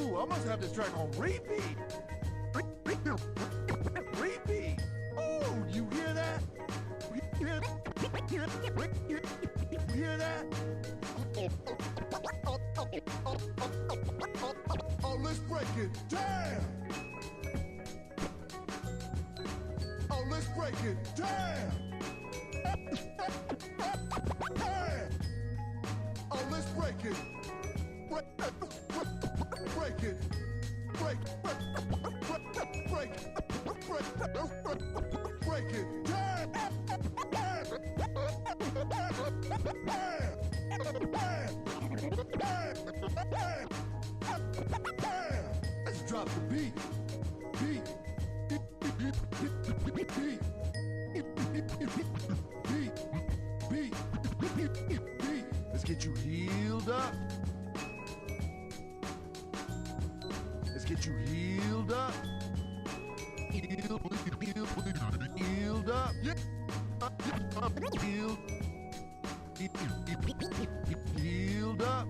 Ooh, I must have this track on repeat. Repeat. Oh, you hear that? You hear that? Oh, let's break it down. Oh, let's break it down. Oh, let's break it. Break it. Break it. Break it down. Let's drop the beat. Beat. Beat. Let's get you healed up. Let's get you healed up. Healed up. Yeah. Healed up.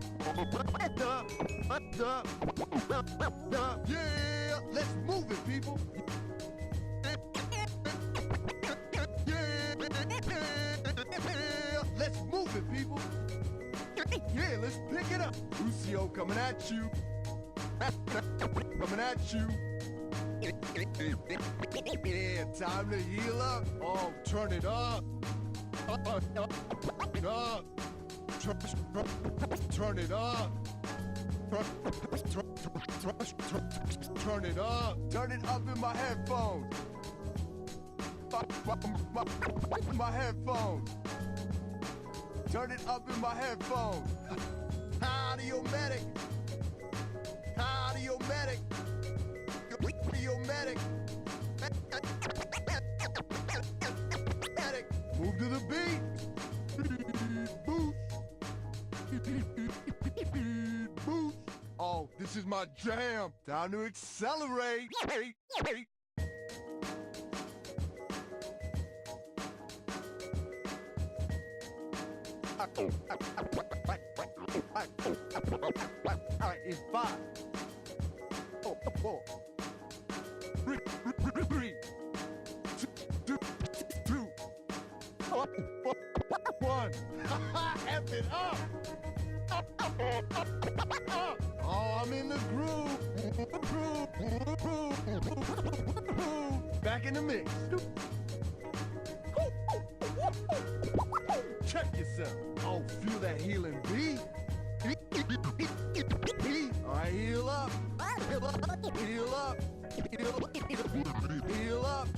Yeah, let's move it, people. Let's move it, people. Yeah, let's pick it up. Lucio coming at you. Coming at you. Yeah, time to heal up. Oh, turn it up. Up. Turn it up. Turn it up. Turn it up in my headphones. My headphones. Turn it up in my headphones. Audio-medic. Audio-medic. Audio-medic. Move to the beat. Boost. Oh, this is my jam. Time to accelerate. Alright, it's 5, 4, 3, 2, 1. F it up. Oh, I'm in the groove. Back in the mix. Check yourself. Oh, feel that healing beat. All right, heal up. Heal up. Heal up. Heal up.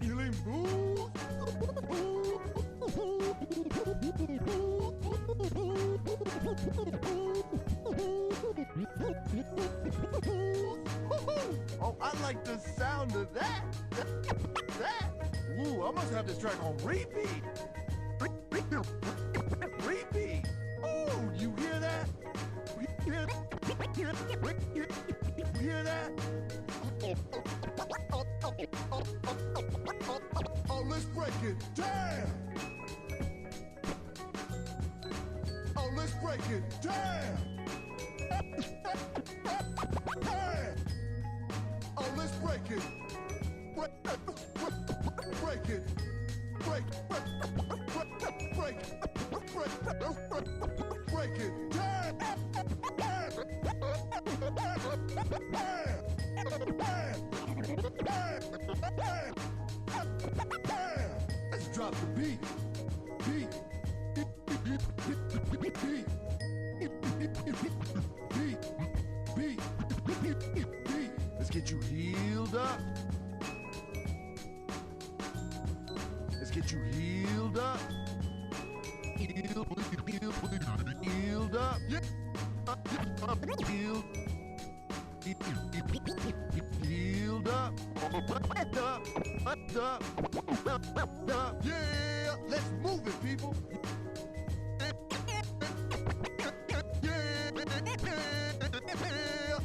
Healing boost. Oh, I like the sound of that. Ooh, I must have this track on repeat. Repeat. Oh, you hear that? You hear that? Oh, let's break it down. Oh, let's break it down. Oh, let's break it. Break it. Break it down. Let's drop the beat. Beat. Let's get you healed up. Let's get you healed up. Healed up. Yeah. Healed up. Yeah, let's move it, people. Yeah,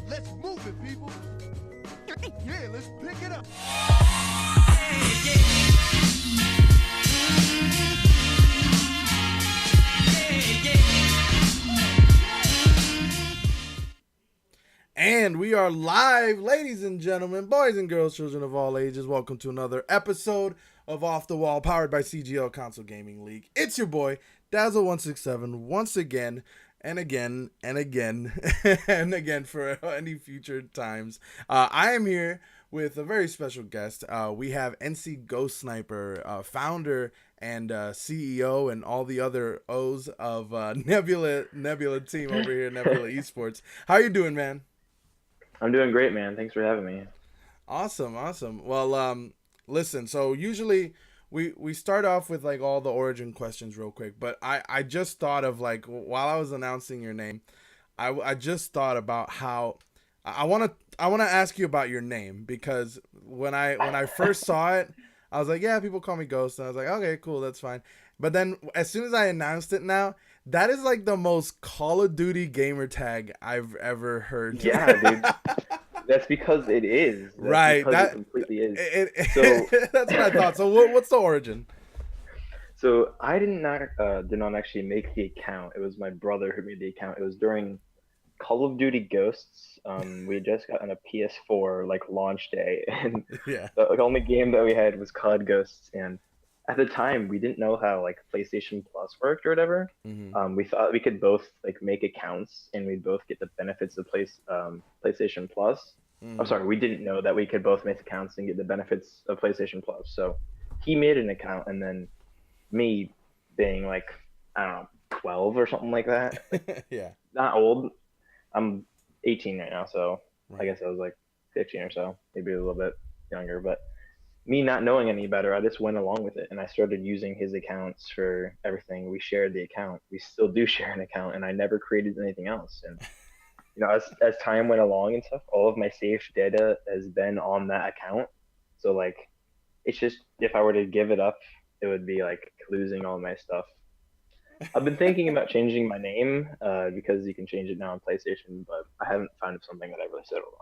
let's move it, people. Yeah, let's pick it up. Yeah. And we are live, ladies and gentlemen, boys and girls, children of all ages. Welcome to another episode of Off the Wall, powered by CGL Console Gaming League. It's your boy, Dazzle167, once again, and again, and again, and again for any future times. I am here with a very special guest. We have NC Ghost Sniper, founder and CEO and all the other O's of Nebula team over here, Nebula Esports. How you doing, man? I'm doing great, man. Thanks for having me. Awesome. Well, listen. So usually we start off with like all the origin questions real quick, but I just thought of like while I was announcing your name, I just thought about how I want to ask you about your name because when I first saw it, I was like, yeah, people call me Ghost, and I was like, okay, cool, that's fine. But then as soon as I announced it now, that is like the most Call of Duty gamer tag I've ever heard. Yeah, dude. That's because it is. That's Right. because it That completely is. So, that's what I thought. So what's the origin? so I did not actually make the account. It was my brother who made the account. It was during Call of Duty Ghosts. We had just gotten a PS4 like launch day, and Yeah. the like, only game that we had was COD Ghosts. And at the time, we didn't know how like PlayStation Plus worked or whatever. Hmm. We thought we could both like make accounts and we'd both get the benefits of PlayStation Plus. I'm Hmm. sorry, we didn't know that we could both make accounts and get the benefits of PlayStation Plus. So he made an account, and then me, being like, I don't know, 12 or something like that, like Yeah. not old. I'm 18 right now, so I Right. guess I was like 15 or so, maybe a little bit younger. But me not knowing any better, I just went along with it, and I started using his accounts for everything. We shared the account. We still do share an account, and I never created anything else. And as time went along and stuff, all of my saved data has been on that account. So like, it's just if I were to give it up, it would be like losing all my stuff. I've been thinking about changing my name because you can change it now on PlayStation, but I haven't found something that I really settled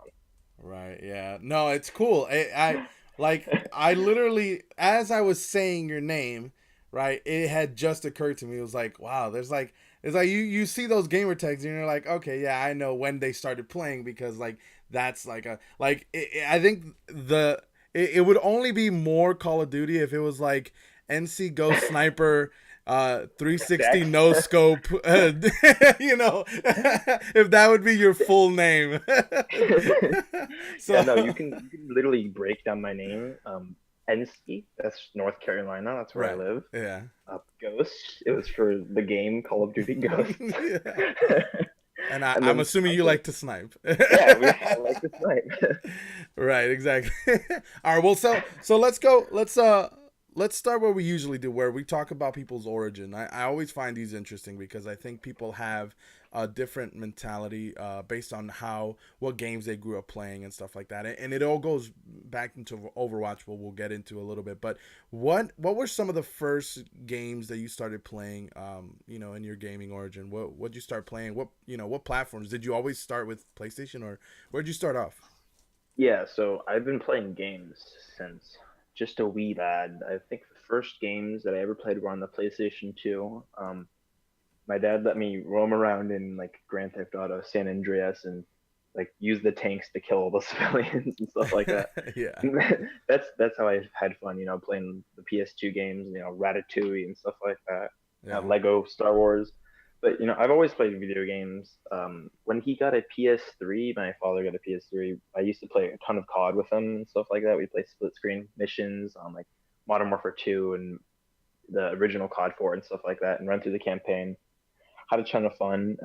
Right. Yeah. No, it's cool. I like I literally as I was saying your name, right, it had just occurred to me. It was like, wow, there's like it's like you see those gamer tags and you're like, okay, yeah, I know when they started playing because like that's like a like I think it would only be more Call of Duty if it was like NC Ghost Sniper 360 no on. scope you know if that would be your full name. Yeah, So no, you can literally break down my name. Enski, that's North Carolina. That's where I right, live. yeah. Ghost, it was for the game Call of Duty Ghosts. Yeah. And And I'm then assuming you Sniper. like to snipe. Yeah, I like to snipe. Right, exactly. All right, well, so let's go. Let's start where we usually do, where we talk about people's origin. I always find these interesting because I think people have a different mentality based on how what games they grew up playing and stuff like that, and it all goes back into Overwatch, what we'll get into a little bit. But what were some of the first games that you started playing? In your gaming origin, what did you start playing? What platforms did you always start with? PlayStation, or where'd you start off? Yeah, so I've been playing games since just a wee lad. I think the first games that I ever played were on the PlayStation 2. My dad let me roam around in like Grand Theft Auto San Andreas and like use the tanks to kill all the civilians and stuff like that. Yeah, That's how I had fun, playing the PS2 games, Ratatouille and stuff like that. yeah. Lego Star Wars. But I've always played video games. When he got a PS3, my father got a PS3. I used to play a ton of COD with him and stuff like that. We play split screen missions on like Modern Warfare 2 and the original COD 4 and stuff like that, and run through the campaign. Had a ton of fun.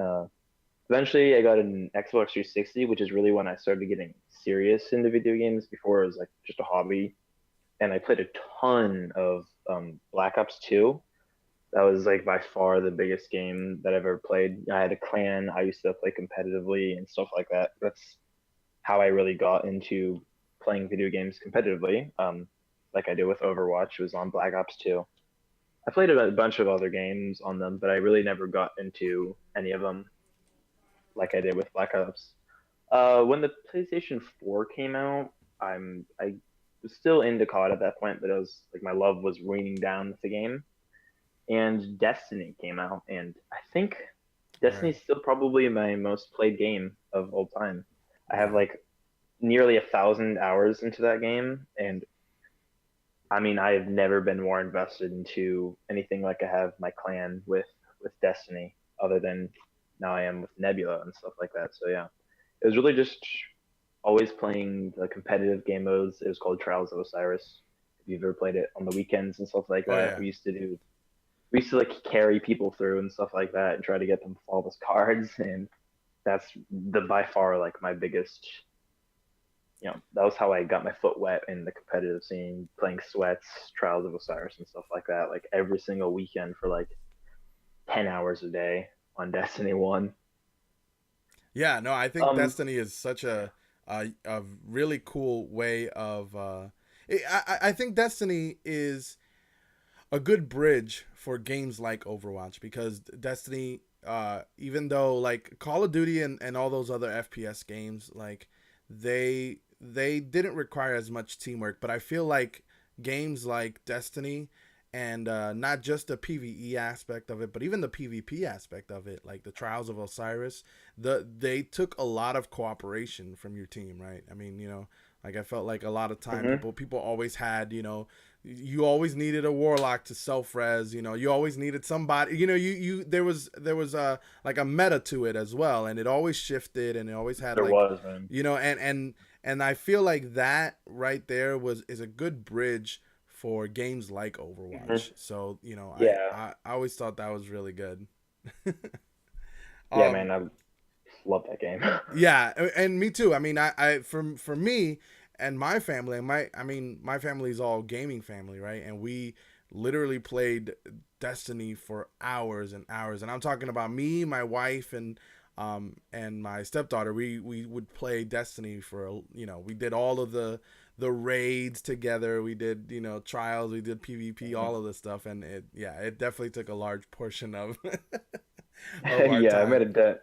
Eventually, I got an Xbox 360, which is really when I started getting serious into video games. Before it was like just a hobby, and I played a ton of Black Ops 2. That was like by far the biggest game that I've ever played. I had a clan. I used to play competitively and stuff like that. That's how I really got into playing video games competitively. Like I did with Overwatch, was on Black Ops 2. I played a bunch of other games on them, but I really never got into any of them like I did with Black Ops. When the PlayStation 4 came out, I was still into COD at that point, but it was like my love was waning down with the game. And Destiny came out, and I think Right. Destiny's still probably my most played game of all time. I have Yeah. like nearly 1,000 hours into that game, and I mean, I have never been more invested into anything like I have my clan with Destiny, other than now I am with Nebula and stuff like that. So yeah, it was really just always playing the competitive game modes. It was called Trials of Osiris. If you've ever played it on the weekends and stuff like Oh that, yeah. we used to like carry people through and stuff like that and try to get them flawless cards, and that's the by far like my biggest, that was how I got my foot wet in the competitive scene, playing Sweats, Trials of Osiris, and stuff like that. Like every single weekend for like 10 hours a day on Destiny One. Yeah, no, I think Um, Destiny is such a really cool way of I think Destiny is a good bridge for games like Overwatch because Destiny, even though like Call of Duty and all those other FPS games, like they didn't require as much teamwork, but I feel like games like Destiny and not just the PVE aspect of it, but even the PvP aspect of it, like the Trials of Osiris, they took a lot of cooperation from your team, right? I mean, like I felt like a lot of time mhm. people always had, you always needed a warlock to self res. You always needed somebody. You there was like a meta to it as well, and it always shifted, and it always had There like, was, man. and I feel like that right there is a good bridge for games like Mhm. Overwatch. So Yeah, I always thought that was really good. yeah, um, man. I love that game. Yeah, and me too. I mean, I for me and my family, my family is all gaming family, right? And we literally played Destiny for hours and hours. And I'm talking about me, my wife, and my stepdaughter. We would play Destiny for we did all of the raids together. We did trials. We did PvP, Mhm. all of this stuff, and it definitely took a large portion of of our Yeah, I time. made a dent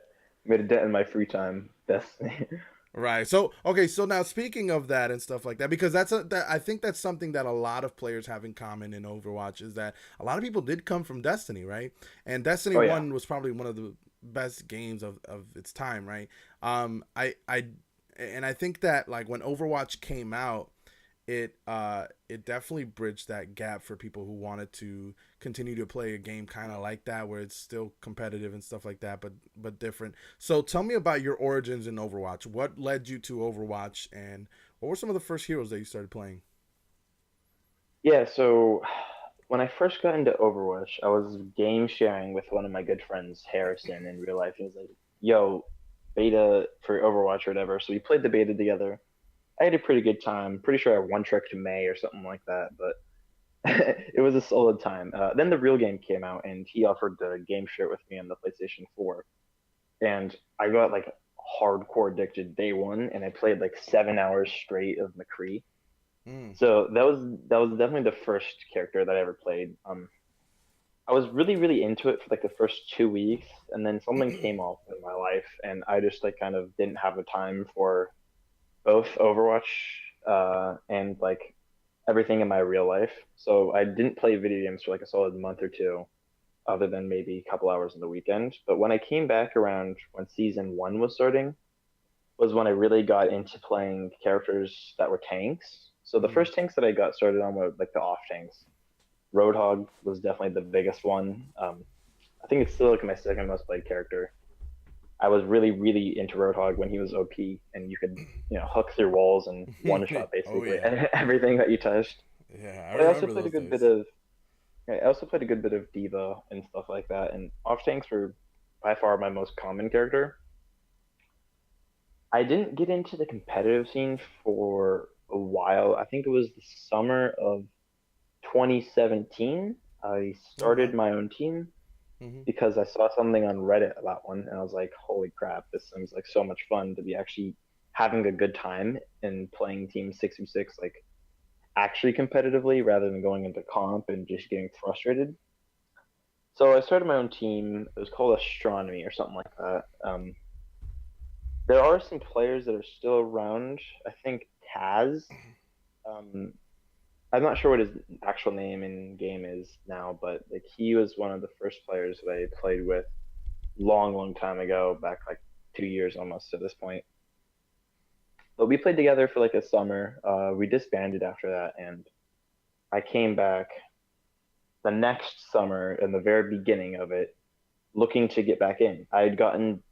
in my free time. Destiny. Right. So okay. So now speaking of that and stuff like that, because I think that's something that a lot of players have in common in Overwatch is that a lot of people did come from Destiny, right? And Destiny Oh yeah. One was probably one of the best games of its time, right? I think that like when Overwatch came out, it definitely bridged that gap for people who wanted to continue to play a game kind of like that where it's still competitive and stuff like that but different. So tell me about your origins in Overwatch. What led you to Overwatch, and what were some of the first heroes that you started playing? Yeah, so when I first got into Overwatch, I was game sharing with one of my good friends, Harrison, in real life. He was like, "Yo, beta for Overwatch or whatever." So we played the beta together. I had a pretty good time. Pretty sure I one tricked May or something like that, but it was a solid time. Then the real game came out, and he offered to game share it with me on the PlayStation 4, and I got like hardcore addicted day one, and I played like 7 hours straight of McCree. Mm. So that was definitely the first character that I ever played. I was really really into it for like the first 2 weeks, and then something came up in my life, and I just like kind of didn't have the time for both Overwatch and like everything in my real life. So I didn't play video games for like a solid month or two, other than maybe a couple hours on the weekend. But when I came back around when season one was starting, was when I really got into playing characters that were tanks. So the Mm. first tanks that I got started on were like the off tanks. Roadhog was definitely the biggest one. I think it's still like my second most played character. I was really, really into Roadhog when he was OP, and you could, hook through walls and one shot Oh basically yeah. everything that you touched. Yeah, I But remember those days. I also played a good bit of Diva and stuff like that. And off tanks were by far my most common character. I didn't get into the competitive scene for a while. I think it was the summer of 2017. I Oh started wow. my own team Hmm. because I saw something on Reddit about one, and I was like, "Holy crap! This seems like so much fun to be actually having a good time and playing Team 6v6 like actually competitively rather than going into comp and just getting frustrated." So I started my own team. It was called Astronomy or something like that. There are some players that are still around. I think Taz. Um, I'm not sure what his actual name in game is now, but like he was one of the first players that I played with long, long time ago, back like 2 years almost at this point. But we played together for like a summer. We disbanded after that, and I came back the next summer in the very beginning of it, looking to get back in. I had gotten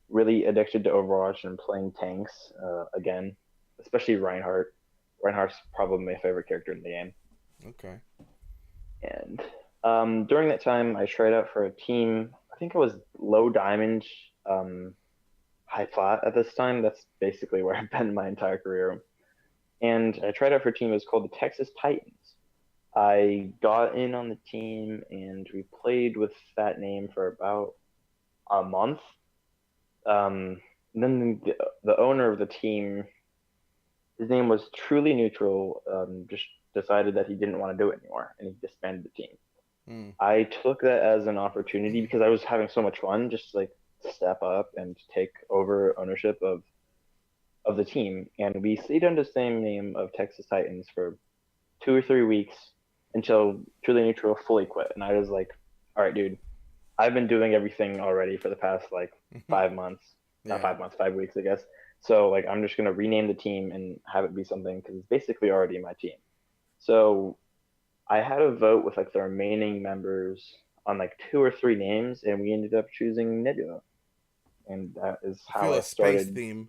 really addicted to Overwatch and playing tanks again, especially Reinhardt. Reinhardt's probably my favorite character in the game. Okay. And during that time, I tried out for a team. I think it was low diamond, high plat at this time. That's basically where I've been my entire career. And I tried out for a team. It was called the Texas Titans. I got in on the team, and we played with that name for about a month. Then the owner of the team, his name was Truly Neutral, just decided that he didn't want to do it anymore, and he disbanded the team. Mm. I took that as an opportunity because I was having so much fun, just like step up and take over ownership of the team. And we stayed under the same name of Texas Titans for 2 or 3 weeks until Truly Neutral fully quit. And I was like, all right, dude, I've been doing everything already for the past like 5 months, not Yeah. 5 months, 5 weeks, I guess. So like I'm just gonna rename the team and have it be something because it's basically already my team. So I had a vote with like the remaining members on like 2 or 3 names, and we ended up choosing Nebula, and that is I how feel I a space started. theme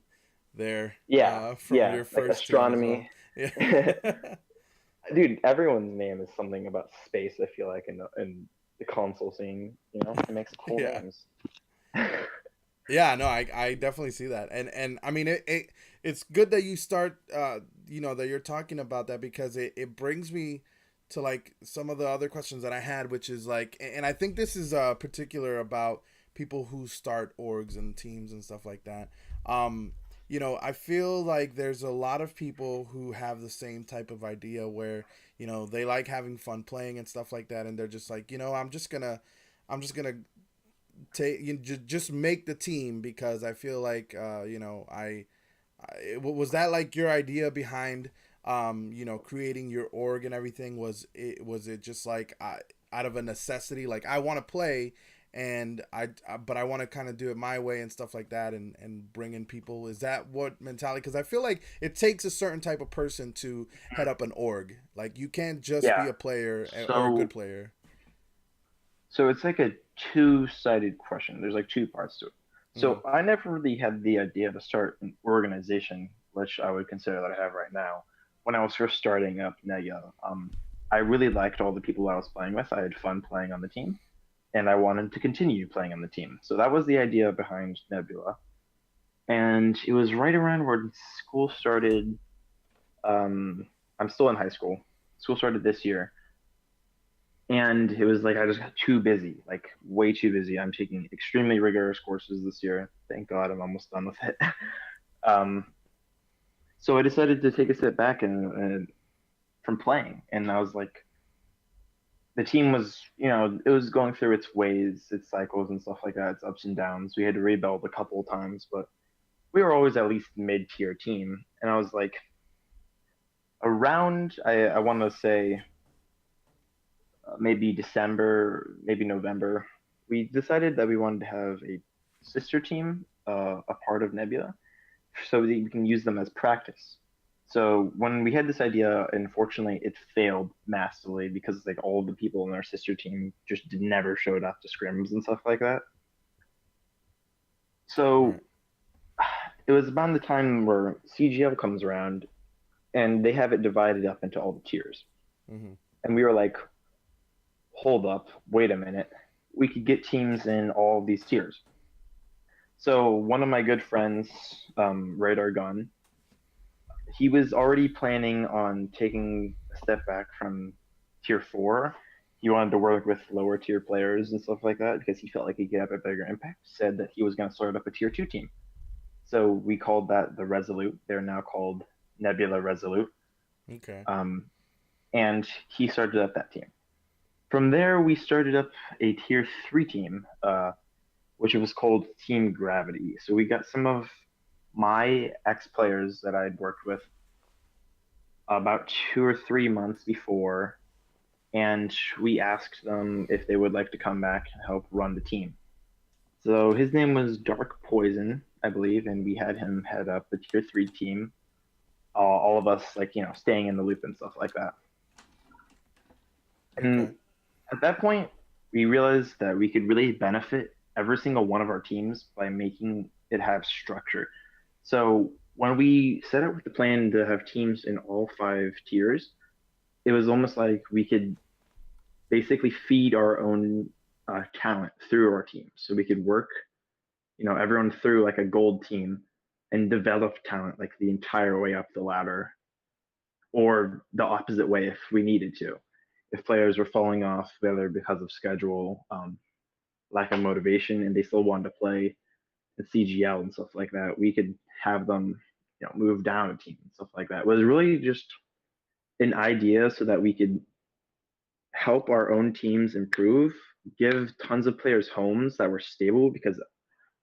there Yeah, from yeah, your like first team as well. astronomy. Yeah. Dude, everyone's name is something about space. I feel like in the console scene, it makes cool Yeah. names. Yeah, no, I definitely see that. And I mean it's good that you start that you're talking about that because it brings me to like some of the other questions that I had, which is like, and I think this is particular about people who start orgs and teams and stuff like that. Um, I feel like there's a lot of people who have the same type of idea where, they like having fun playing and stuff like that, and they're just like, I'm just gonna take just make the team because I feel like was that like your idea behind creating your org and everything? Was it just like out of a necessity, like I want to play and but I want to kind of do it my way and stuff like that, and bring in people? Is that what mentality? Because I feel like it takes a certain type of person to head up an org. Like you can't just be Yeah. a player or a good So player. so it's like a two-sided question. There's like two parts to it. Mm-hmm. So I never really had the idea to start an organization, which I would consider that I have right now. When I was first starting up Nega, I really liked all the people I was playing with. I had fun playing on the team, and I wanted to continue playing on the team. So that was the idea behind Nebula. And it was right around where school started. I'm still in high school. School started this year, and it was like I just got too busy, like way too busy. I'm taking extremely rigorous courses this year. Thank God I'm almost done with it. um, so I decided to take a step back and from playing, and I was like, the team was, it was going through its ways, its cycles and stuff like that, its ups and downs. We had to rebuild a couple of times, but we were always at least mid-tier team. And I was like, around, I want to say maybe December, maybe November, we decided that we wanted to have a sister team, a part of Nebula, so that we can use them as practice. So when we had this idea, unfortunately, it failed massively because like all the people in our sister team just never showed up to scrims and stuff like that. So Right. it was about the time where CGL comes around and they have it divided up into all the tiers. Mm-hmm. And we were like, hold up, wait a minute. We could get teams in all these tiers. So one of my good friends, Radar Gun, he was already planning on taking a step back from tier four. He wanted to work with lower tier players and stuff like that because he felt like he could have a bigger impact. Said that he was going to start up a tier two team. So we called that the Resolute. They're now called Nebula Resolute. Okay. And he started up that team. From there, we started up a tier three team, which was called Team Gravity. So we got some of my ex players that I'd worked with about 2 or 3 months before, and we asked them if they would like to come back and help run the team. So his name was Dark Poison, I believe, and we had him head up the tier three team. all of us like staying in the loop and stuff like that. And Okay. at that point, we realized that we could really benefit every single one of our teams by making it have structure. So when we set out with the plan to have teams in all 5 tiers, it was almost like we could basically feed our own talent through our teams. So we could work, everyone through like a gold team and develop talent like the entire way up the ladder, or the opposite way if we needed to. If players were falling off, whether because of schedule, lack of motivation, and they still wanted to play in CGL and stuff like that, we could have them, move down a team and stuff like that. It was really just an idea so that we could help our own teams improve, give tons of players homes that were stable, because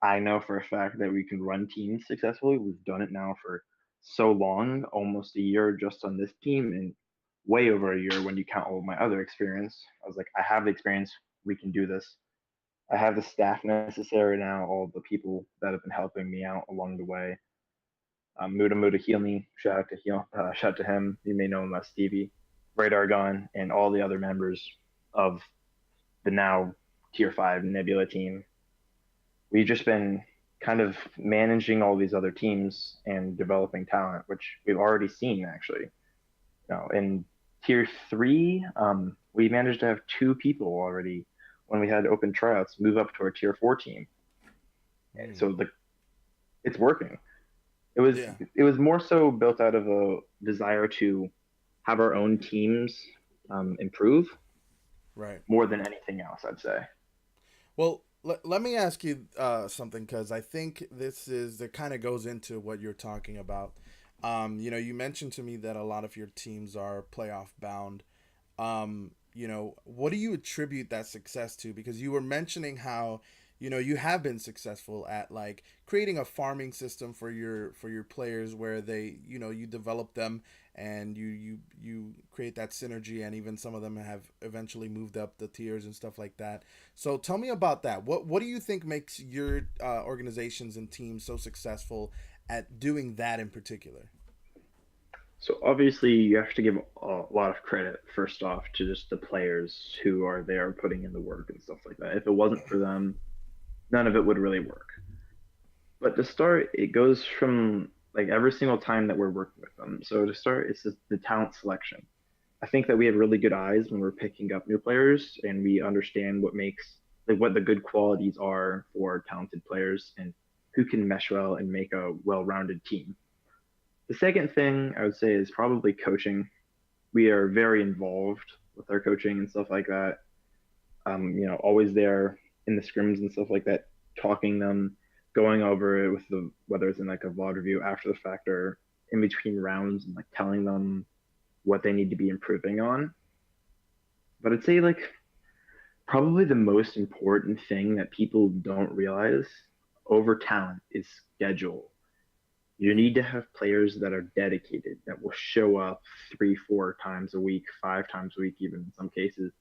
I know for a fact that we can run teams successfully. We've done it now for so long, almost a year just on this team, and way over a year when you count all of my other experience. I was like, I have the experience. We can do this. I have the staff necessary now, all the people that have been helping me out along the way. Muda Muda Heal Me, shout out to him. You may know him as Stevie, Radar Gun, and all the other members of the now Tier 5 Nebula team. We've just been kind of managing all these other teams and developing talent, which we've already seen actually. In Tier 3, we managed to have 2 people already when we had open tryouts move up to our Tier 4 team. And Mm. so it's working. It was Yeah. it was more so built out of a desire to have our own teams improve Right. more than anything else, I'd say. Well, let me ask you something, because I think this is that kind of goes into what you're talking about. You mentioned to me that a lot of your teams are playoff bound. What do you attribute that success to? Because you were mentioning how, you have been successful at like creating a farming system for your players where they, you develop them and you create that synergy, and even some of them have eventually moved up the tiers and stuff like that. So tell me about that. What do you think makes your organizations and teams so successful at doing that in particular? So obviously you have to give a lot of credit first off to just the players who are there putting in the work and stuff like that. If it wasn't for them, none of it would really work. But to start, it goes from like every single time that we're working with them. So to start, it's just the talent selection. I think that we have really good eyes when we're picking up new players, and we understand what makes like what the good qualities are for talented players and who can mesh well and make a well-rounded team. The second thing I would say is probably coaching. We are very involved with our coaching and stuff like that. Always there in the scrims and stuff like that, talking them, going over it with the whether it's in like a VOD review after the fact or in between rounds, and like telling them what they need to be improving on. But I'd say like probably the most important thing that people don't realize over talent is schedule. You need to have players that are dedicated, that will show up 3, 4 times a week, 5 times a week, even in some cases,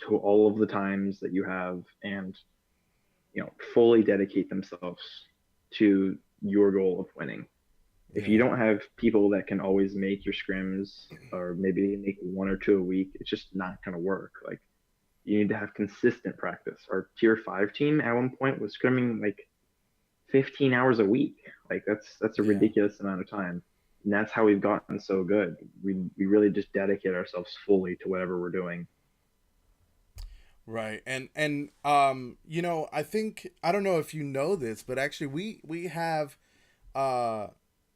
to all of the times that you have, and fully dedicate themselves to your goal of winning. If you Yeah. don't have people that can always make your scrims, or maybe make 1 or 2 a week, it's just not going to work. Like you need to have consistent practice. Our Tier 5 team at one point was scrimming like 15 hours a week. Like that's a Yeah. ridiculous amount of time. And that's how we've gotten so good. We really just dedicate ourselves fully to whatever we're doing. Right. And I think, I don't know if you know this, but actually uh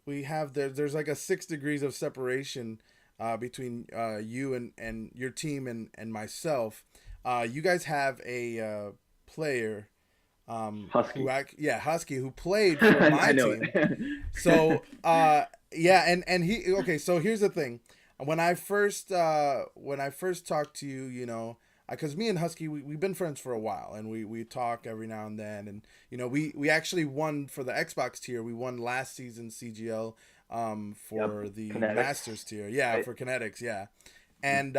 there's like a 6 degrees of separation between you and your team and myself. You guys have a player who Husky. Husky, who played for I my know team. it. So yeah, and he, okay, so here's the thing. When I first talked to you, because me and Husky, we've been friends for a while, and we talk every now and then, and we actually won for the Xbox tier. We won last season CGL Yep. for the Kinetics. Masters tier. Yeah, Right. for Kinetics, yeah. And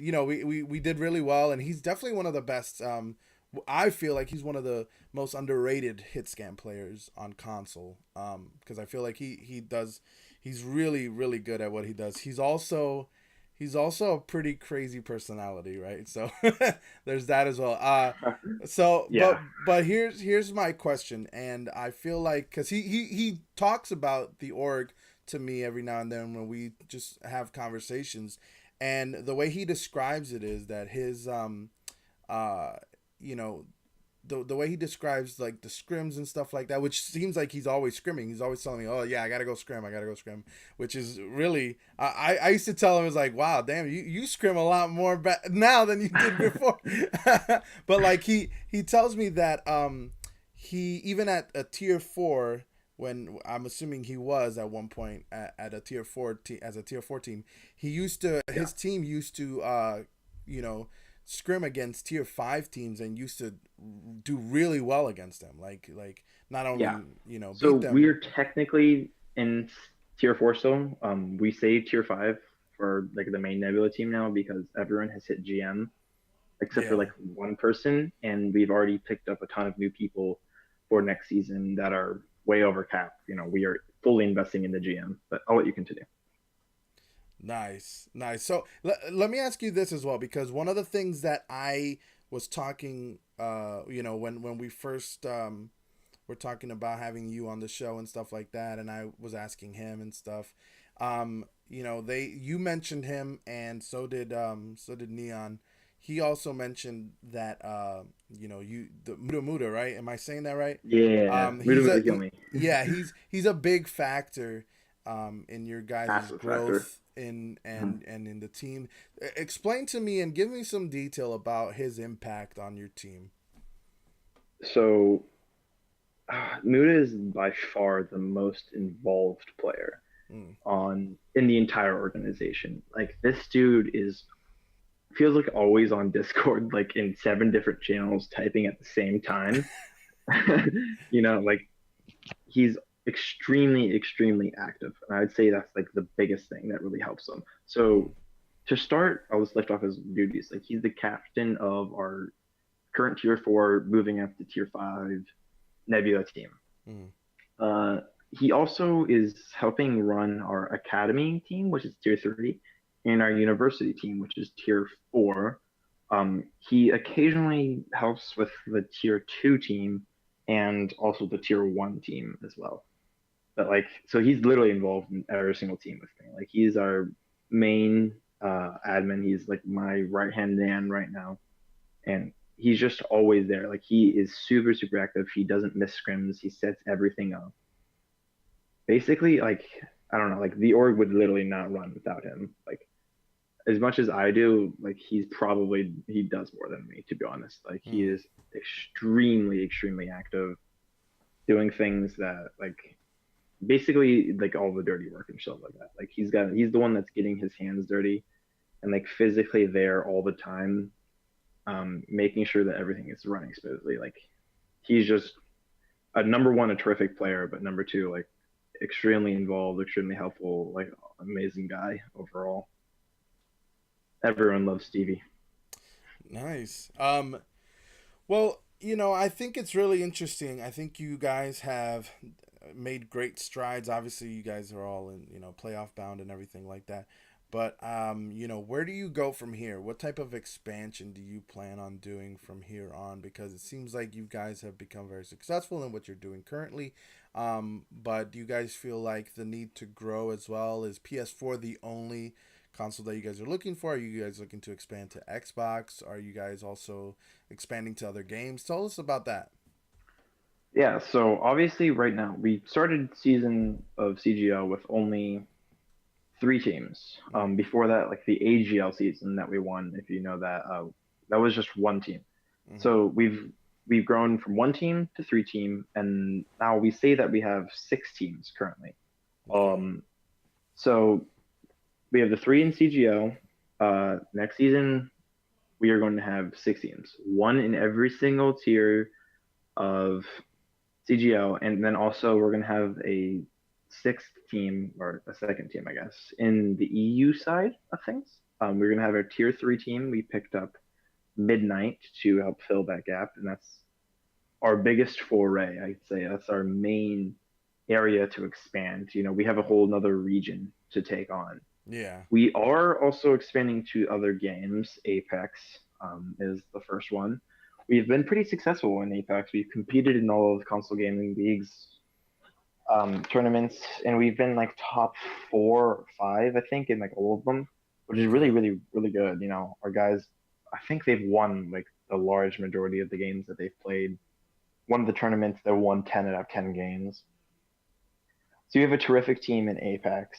we did really well, and he's definitely one of the best. I feel like he's one of the most underrated hit scan players on console. Because I feel like He's really really good at what he does. He's also a pretty crazy personality, right? So there's that as well. So Yeah. but here's my question, and I feel like because he talks about the org to me every now and then when we just have conversations, and the way he describes it is that his uh you know the way he describes like the scrims and stuff like that, which seems like he's always scrimming. He's always telling me, "Oh yeah, I gotta go scrim. I gotta go scrim," which is really I used to tell him, "It's like, wow, damn, you scrim a lot more now than you did before." But like he tells me that he even at a tier 4, when I'm assuming he was at one point at a tier 4 as a tier 4 team, he used to Yeah. his team used to you know scrim against tier 5 teams and used to do really well against them. Like not Yeah. only So beat them. we're technically in tier four still. We say tier five for like the main Nebula team now because everyone has hit GM except for Yeah. like one person, and we've already picked up a ton of new people for next season that are way over cap. We are fully investing in the GM, but I'll let you continue. Nice, nice. So let me ask you this as well, because one of the things that I was talking, when we first were talking about having you on the show and stuff like that, and I was asking him and stuff. You mentioned him, and so did Neon. He also mentioned that the Muda Muda, right? Am I saying that right? Yeah, He's Muda a kill me. yeah, he's a big factor in your guys' Massive factor. growth in Mhm. and in the team. Explain to me and give me some detail about his impact on your team. So Muda is by far the most involved player Mm. on in the entire organization. Like this dude is feels like always on Discord, like in 7 different channels, typing at the same time. Like he's extremely, extremely active. And I'd say that's like the biggest thing that really helps him. Mm. So to start, I'll just lift off his duties. Like he's the captain of our current tier 4, moving up to tier 5 Nebula team. Mm. Uh, he also is helping run our academy team, which is tier 3, and our university team, which is tier 4. He occasionally helps with the tier 2 team and also the tier 1 team as well. But like, so he's literally involved in every single team with me. Like, he's our main admin. He's like my right hand man right now, and he's just always there. Like, he is super super active. He doesn't miss scrims. He sets everything up. Basically, like, I don't know, like the org would literally not run without him. Like, as much as I do, like he does more than me, to be honest. Like, he Mm. is extremely extremely active, doing things that like basically like all the dirty work and stuff like that. Like, he's the one that's getting his hands dirty and like physically there all the time, making sure that everything is running smoothly. Like, he's just a number one, a terrific player, but number two, like extremely involved, extremely helpful, like amazing guy overall. Everyone loves Stevie. Nice. Well, I think it's really interesting. I think you guys have made great strides. Obviously, you guys are all in, playoff bound and everything like that. But where do you go from here? What type of expansion do you plan on doing from here on? Because it seems like you guys have become very successful in what you're doing currently. But do you guys feel like the need to grow as well? Is PS4 the only console that you guys are looking for? Are you guys looking to expand to Xbox? Are you guys also expanding to other games? Tell us about that. Yeah, so obviously right now we started season of CGL with only 3 teams. Mm-hmm. Before that, like the AGL season that we won, if you know that, that was just one team. Mm-hmm. So we've grown from 1 team to 3 team, and now we say that we have 6 teams currently. Okay. Um, so we have the 3 in CGL. Next season we are going to have 6 teams, one in every single tier of CGL, and then also we're going to have a sixth team or a second team, I guess, in the EU side of things. We're going to have our tier 3 team. We picked up Midnight to help fill that gap, and that's our biggest foray. I'd say that's our main area to expand. We have a whole another region to take on. Yeah. We are also expanding to other games. Apex is the first one. We've been pretty successful in Apex. We've competed in all of the console gaming leagues, tournaments, and we've been like top 4 or 5, I think, in like all of them, which is really, really, really good. Our guys, I think they've won like the large majority of the games that they've played. One of the tournaments, they won 10 out of 10 games. So you have a terrific team in Apex.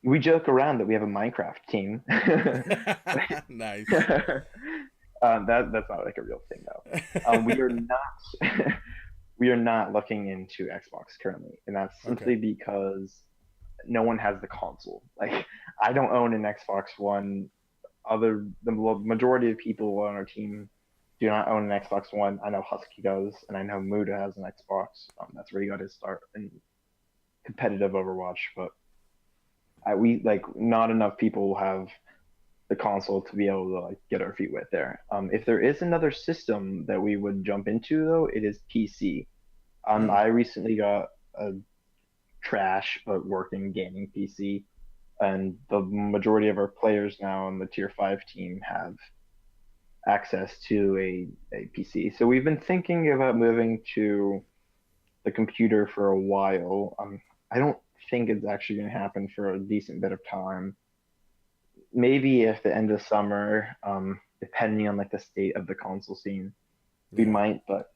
We joke around that we have a Minecraft team. Nice. That's not like a real thing though. We are not we are not looking into Xbox currently, and that's simply Okay. because no one has the console. Like I don't own an Xbox One. The majority of people on our team do not own an Xbox One. I know Husky does, and I know Muda has an Xbox. That's where he got his start in competitive Overwatch, but we like not enough people have the console to be able to like get our feet wet there. If there is another system that we would jump into though, it is PC. Hmm. I recently got a trash but working gaming PC, and the majority of our players now on the Tier 5 team have access to a PC. So we've been thinking about moving to the computer for a while. I don't think it's actually going to happen for a decent bit of time. Maybe at the end of summer, depending on like the state of the console scene, we Yeah. might. But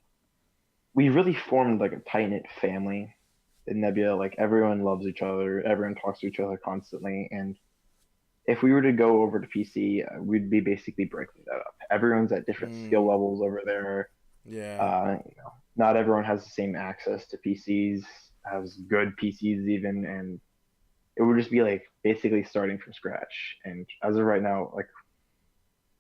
we really formed like a tight knit family in Nebula. Like everyone loves each other, everyone talks to each other constantly, and if we were to go over to PC, we'd be basically breaking that up. Everyone's at different skill Mm, levels over there. yeah. Not everyone has the same access to PCs, has good PCs even, and it would just be like basically starting from scratch. And as of right now, like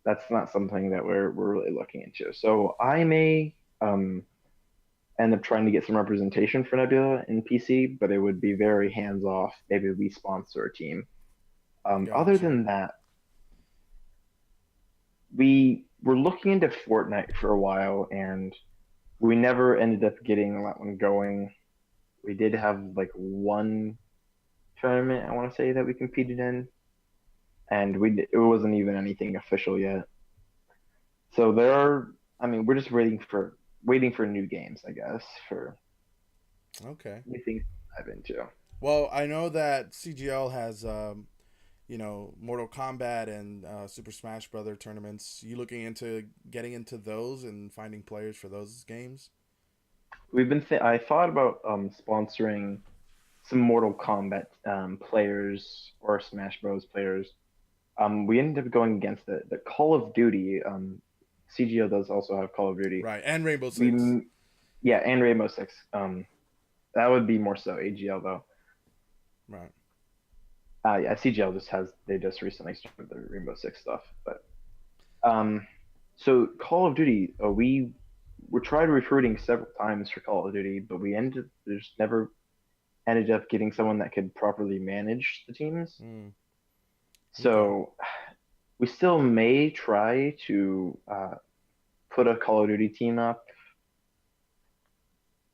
that's not something that we're really looking into. So I may end up trying to get some representation for Nebula in PC, but it would be very hands off. Maybe we sponsor a team. Other Gotcha. than that, we were looking into Fortnite for a while, and we never ended up getting that one going. We did have like one tournament I want to say that we competed in, and it wasn't even anything official yet. So there are, I mean, we're just waiting for new games, I guess, for Okay. new things to dive into. Well, I know that CGL has Mortal Kombat and Super Smash Brother tournaments. You looking into getting into those and finding players for those games? I thought about sponsoring some Mortal Kombat players or Smash Bros. Players. We ended up going against the Call of Duty. CGO does also have Call of Duty. Right, and Rainbow Six. We Yeah, and Rainbow Six. That would be more so AGL though. Right. Yeah, CGL they just recently started the Rainbow Six stuff, but um, so Call of Duty, we were tried recruiting several times for Call of Duty, but there's never ended up getting someone that could properly manage the teams. Mm, okay. So we still may try to put a Call of Duty team up,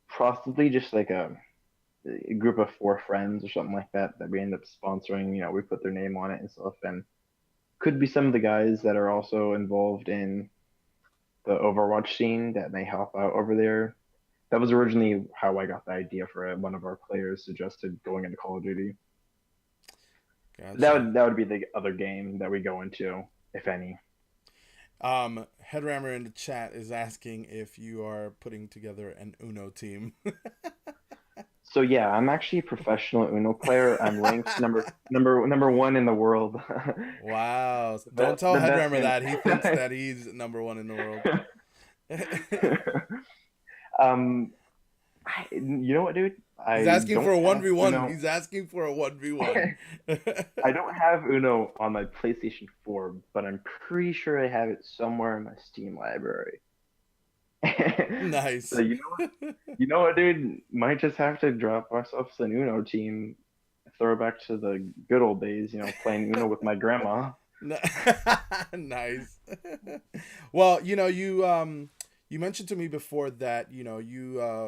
possibly just like a group of 4 friends or something like that we end up sponsoring. We put their name on it and stuff, and could be some of the guys that are also involved in the Overwatch scene that may help out over there. That was originally how I got the idea for it. One of our players suggested going into Call of Duty. Gotcha. That would be the other game that we go into, if any. Headrammer in the chat is asking if you are putting together an Uno team. So yeah, I'm actually a professional Uno player. I'm ranked number one in the world. Wow. Don't tell The best Headrammer game. that. He thinks that he's number one in the world. um, you know what, dude? He's I asking for don't a have 1v1. Uno. He's asking for a 1v1. I don't have Uno on my PlayStation 4, but I'm pretty sure I have it somewhere in my Steam library. So Nice. you know what, dude? Might just have to drop ourselves an Uno team, throw it back to the good old days, playing Uno with my grandma. Nice. Well, you mentioned to me before that you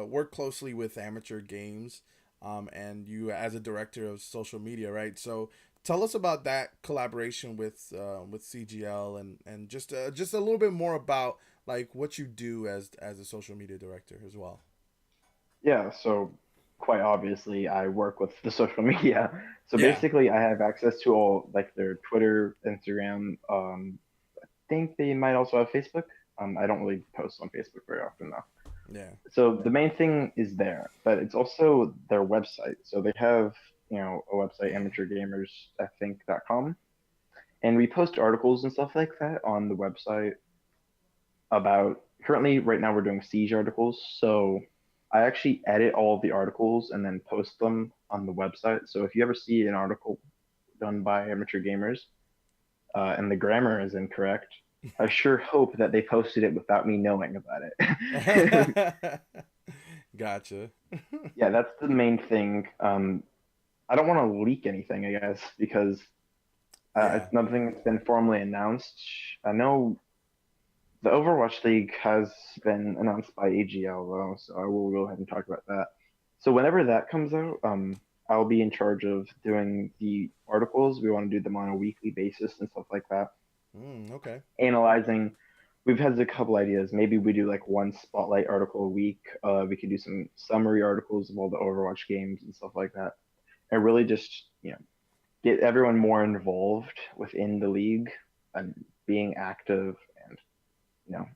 work closely with Amateur Games, and you as a director of social media, right? So tell us about that collaboration with CGL, and just a little bit more about like what you do as a social media director as well. Yeah, so quite obviously, I work with the social media. So Yeah. basically, I have access to all like their Twitter, Instagram. Think they might also have Facebook. I don't really post on Facebook very often though. Yeah. So the main thing is there, but it's also their website. So they have, a website, amateurgamers.com, and we post articles and stuff like that on the website about currently right now we're doing siege articles. So I actually edit all of the articles and then post them on the website. So if you ever see an article done by amateur gamers and the grammar is incorrect, I sure hope that they posted it without me knowing about it. Gotcha. Yeah, that's the main thing. I don't want to leak anything, I guess, because Yeah. it's nothing that's been formally announced. I know the Overwatch League has been announced by AGL though, so I will go ahead and talk about that. So whenever that comes out, I'll be in charge of doing the articles. We want to do them on a weekly basis and stuff like that. Okay. Analyzing, we've had a couple ideas. Maybe we do like one spotlight article a week. We could do some summary articles of all the Overwatch games and stuff like that, and really just get everyone more involved within the league and being active and you know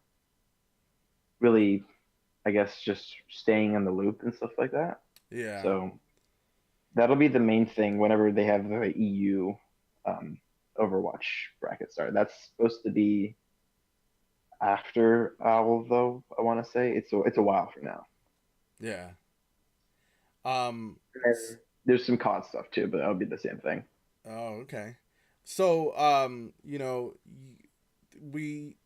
really, I guess, just staying in the loop and stuff like that. Yeah. So that'll be the main thing whenever they have the EU um, Overwatch bracket start. That's supposed to be after OWL, though. I want to say it's a while from now. Yeah. Um. And there's some COD stuff too, but that'll be the same thing. Oh, okay. So, we,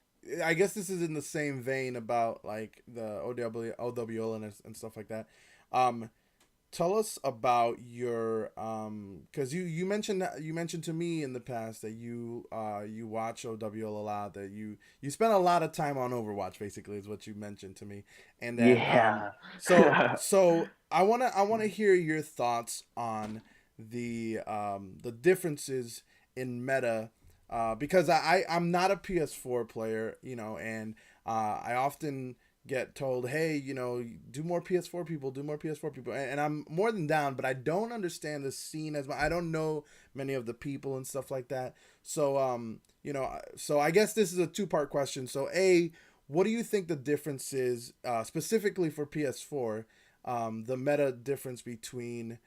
I guess this is in the same vein about like the OWL and stuff like that. Um, Tell us about your because you mentioned to me in the past that you watch OWL a lot, that you spend a lot of time on Overwatch, basically is what you mentioned to me, and that Yeah. so I want to hear your thoughts on the differences in meta, because I'm not a PS4 player, and I often get told, hey, do more PS4 people, do more PS4 people, and I'm more than down, but I don't understand the scene as much. I don't know many of the people and stuff like that. So so I guess this is a two-part question. So A, what do you think the difference is, specifically for PS4, the meta difference between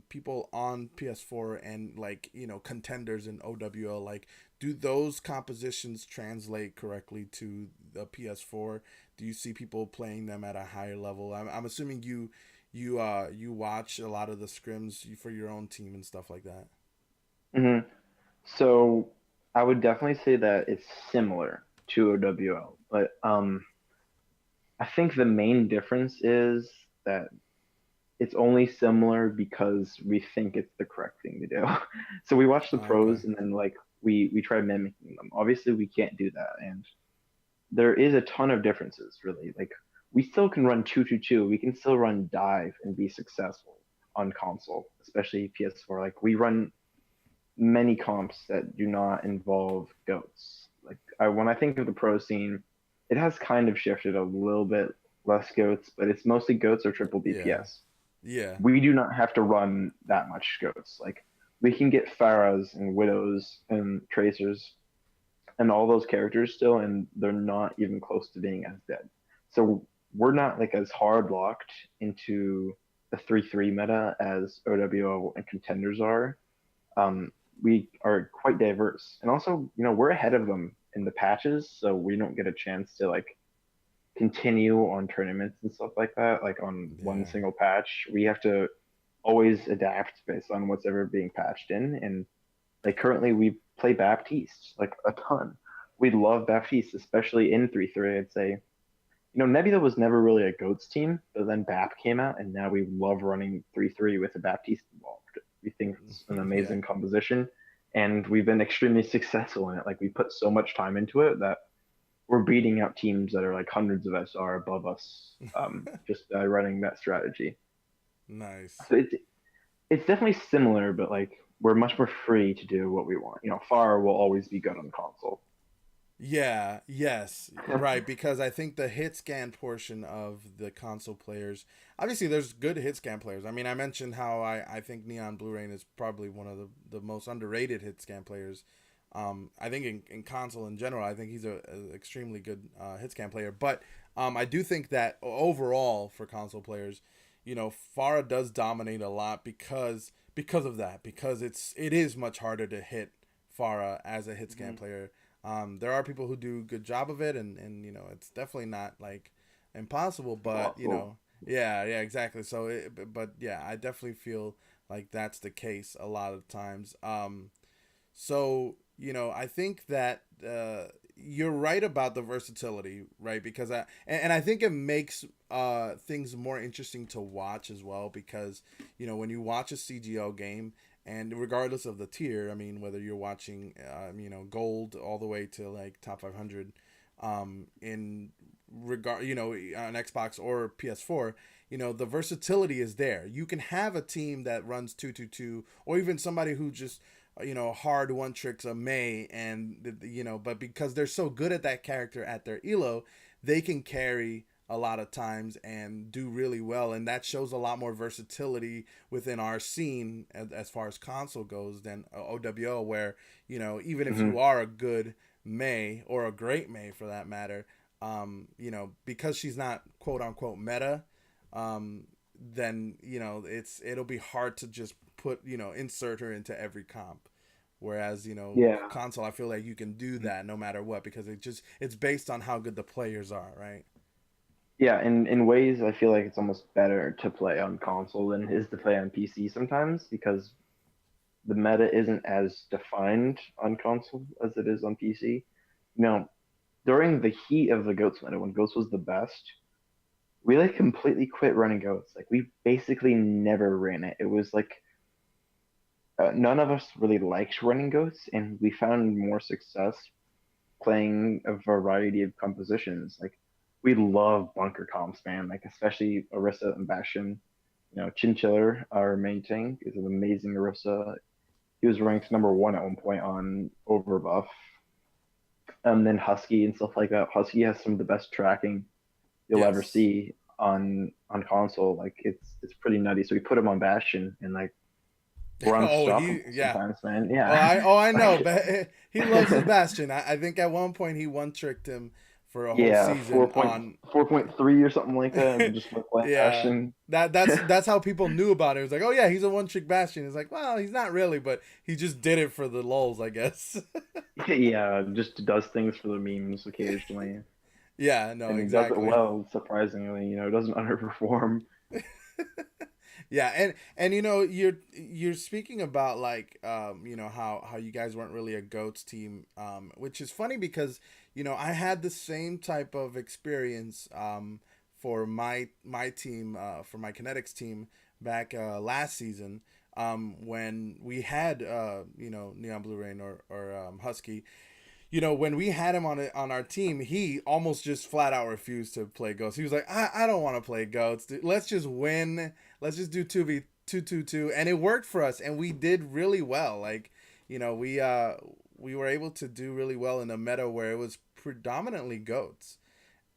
people on PS4 and like contenders in OWL? Like, do those compositions translate correctly to the PS4? Do you see people playing them at a higher level? I'm assuming you watch a lot of the scrims for your own team and stuff like that. hmm So I would definitely say that it's similar to OWL, but I think the main difference is that it's only similar because we think it's the correct thing to do. So we watch the Okay. pros and then like we try mimicking them. Obviously we can't do that, and there is a ton of differences really. Like we still can run 2-2-2. We can still run dive and be successful on console, especially PS4. Like we run many comps that do not involve goats. Like when I think of the pro scene, it has kind of shifted a little bit less goats, but it's mostly goats or triple Yeah. DPS. Yeah. We do not have to run that much goats. Like we can get Pharahs and Widows and Tracers and all those characters still, and they're not even close to being as dead. So we're not like as hard locked into the 3-3 meta as OWO and contenders are. Um, we are quite diverse, and also we're ahead of them in the patches, so we don't get a chance to like continue on tournaments and stuff like that. Like on one Yeah. single patch, we have to always adapt based on what's ever being patched in. And like currently, we play Baptiste like a ton. We love Baptiste, especially in 3-3. I'd say Nebula was never really a goats team, but then BAP came out, and now we love running 3-3 with a Baptiste involved. We think it's an Yeah. amazing composition, and we've been extremely successful in it. Like we put so much time into it that we're beating out teams that are like hundreds of SR above us, just by running that strategy. Nice. So it's definitely similar, but like we're much more free to do what we want. Far will always be good on console. Yeah, yes, right. Because I think the hit scan portion of the console players, obviously, there's good hit scan players. I mean, I mentioned how I think Neon Blue Rain is probably one of the most underrated hit scan players. I think in console in general, I think he's a extremely good hit scan player. But I do think that overall for console players, Farah does dominate a lot because of that. Because it is much harder to hit Farah as a hit scan Mhm. player. There are people who do a good job of it, and it's definitely not like impossible, but Possible. yeah, exactly. So, but yeah, I definitely feel like that's the case a lot of times. So I think that you're right about the versatility, right? Because and I think it makes things more interesting to watch as well. Because when you watch a CGO game, and regardless of the tier, I mean, whether you're watching gold all the way to like top 500, in regard on Xbox or PS4, the versatility is there. You can have a team that runs 2-2-2, or even somebody who just hard one tricks a Mei, and but because they're so good at that character at their elo, they can carry a lot of times and do really well, and that shows a lot more versatility within our scene as far as console goes than OWO, where even if Hmm. you are a good Mei, or a great Mei for that matter, because she's not quote unquote meta, um, then it'll be hard to just put insert her into every comp. Whereas Yeah. console, I feel like you can do that no matter what, because it's based on how good the players are, right? Yeah, in ways I feel like it's almost better to play on console than it is to play on PC sometimes because the meta isn't as defined on console as it is on PC. Now, during the heat of the Goats meta, when Goats was the best, we like completely quit running Goats. Like we basically never ran it. It was like none of us really liked running Goats, and we found more success playing a variety of compositions. Like we love bunker comps, man. Like especially Orisa and Bastion. Chinchiller, our main tank, is an amazing Orisa. He was ranked number one at one point on Overbuff. And then Husky and stuff like that. Husky has some of the best tracking you'll ever Yes. see on console. Like it's pretty nutty. So we put him on Bastion and like we're Oh, unstoppable yeah. sometimes, man. Oh, Yeah. I know, Like but he loves his Bastion. I think at one point he one tricked him for a whole yeah, season on 4.3 or something like that. Just by playing yeah. Bastion. That's how people knew about it. It was like, oh yeah, he's a one trick Bastion. It's like, well, he's not really, but he just did it for the lulz, I guess. Yeah, just does things for the memes occasionally. Yeah, no, And he does it exactly. well, surprisingly. Doesn't underperform. Yeah, and you're speaking about like how you guys weren't really a goats team, which is funny because I had the same type of experience for my team, for my kinetics team back last season, when we had Neon Blue Rain or Husky. When we had him on our team, he almost just flat out refused to play Ghosts. He was like, I don't want to play Ghosts. Dude. Let's just win. Let's just do 2v2, and it worked for us, and we did really well. Like, we were able to do really well in a meta where it was predominantly Goats,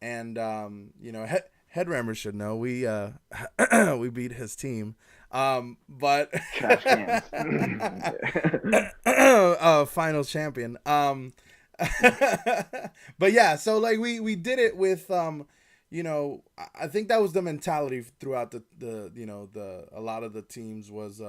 and Headrammer should know we we beat his team, but Trash cans. finals champion. But yeah, so like we did it with I think that was the mentality throughout the a lot of the teams was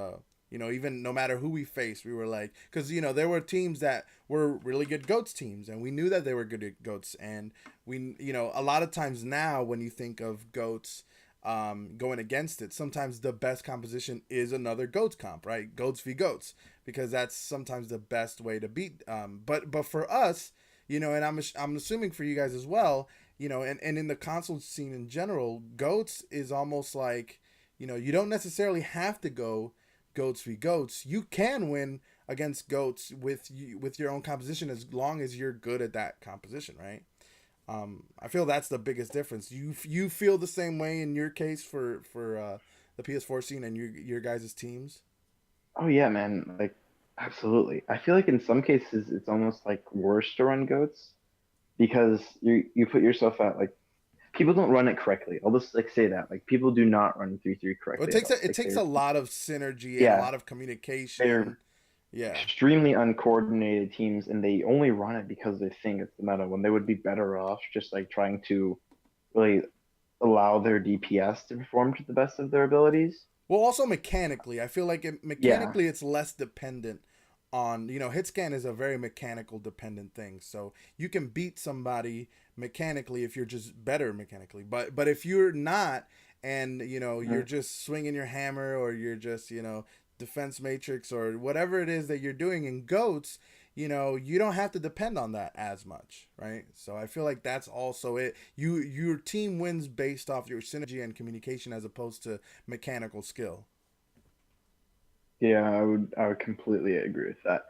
even no matter who we faced, we were like, because there were teams that were really good goats teams, and we knew that they were good at goats, and we a lot of times now when you think of goats going against it, sometimes the best composition is another goats comp, right? Goats v goats, because that's sometimes the best way to beat. But for us, and I'm assuming for you guys as well, and in the console scene in general, goats is almost like you don't necessarily have to go goats v goats. You can win against goats with your own composition as long as you're good at that composition, right? I feel that's the biggest difference. You feel the same way in your case for the PS4 scene and your guys' teams. Oh yeah, man. Like absolutely. I feel like in some cases it's almost like worse to run goats because you put yourself at like people don't run it correctly. I'll just like say that. Like people do not run 3-3 Well, correctly at all. it Like takes a lot of synergy and a yeah, lot of communication. they're Yeah, extremely uncoordinated teams and they only run it because they think it's the meta when they would be better off just like trying to really allow their DPS to perform to the best of their abilities. well, also mechanically, I feel like Yeah. mechanically it's less dependent on, hit scan is a very mechanical dependent thing. So you can beat somebody mechanically if you're just better mechanically. But if you're not, and you're Mhm. just swinging your hammer, or you're just defense matrix or whatever it is that you're doing in goats, you don't have to depend on that as much, right? So I feel like that's also it. Your team wins based off your synergy and communication as opposed to mechanical skill. Yeah, I would completely agree with that.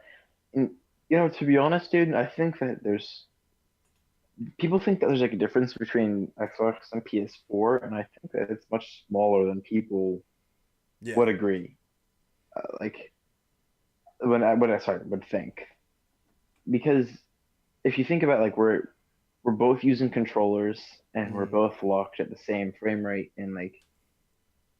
And to be honest, dude, I think that there's people think that there's like a difference between Xbox and PS4, and I think that it's much smaller than people Yeah. would agree. Like when I sorry would think because if you think about like we're both using controllers and we're Mm-hmm. both locked at the same frame rate and like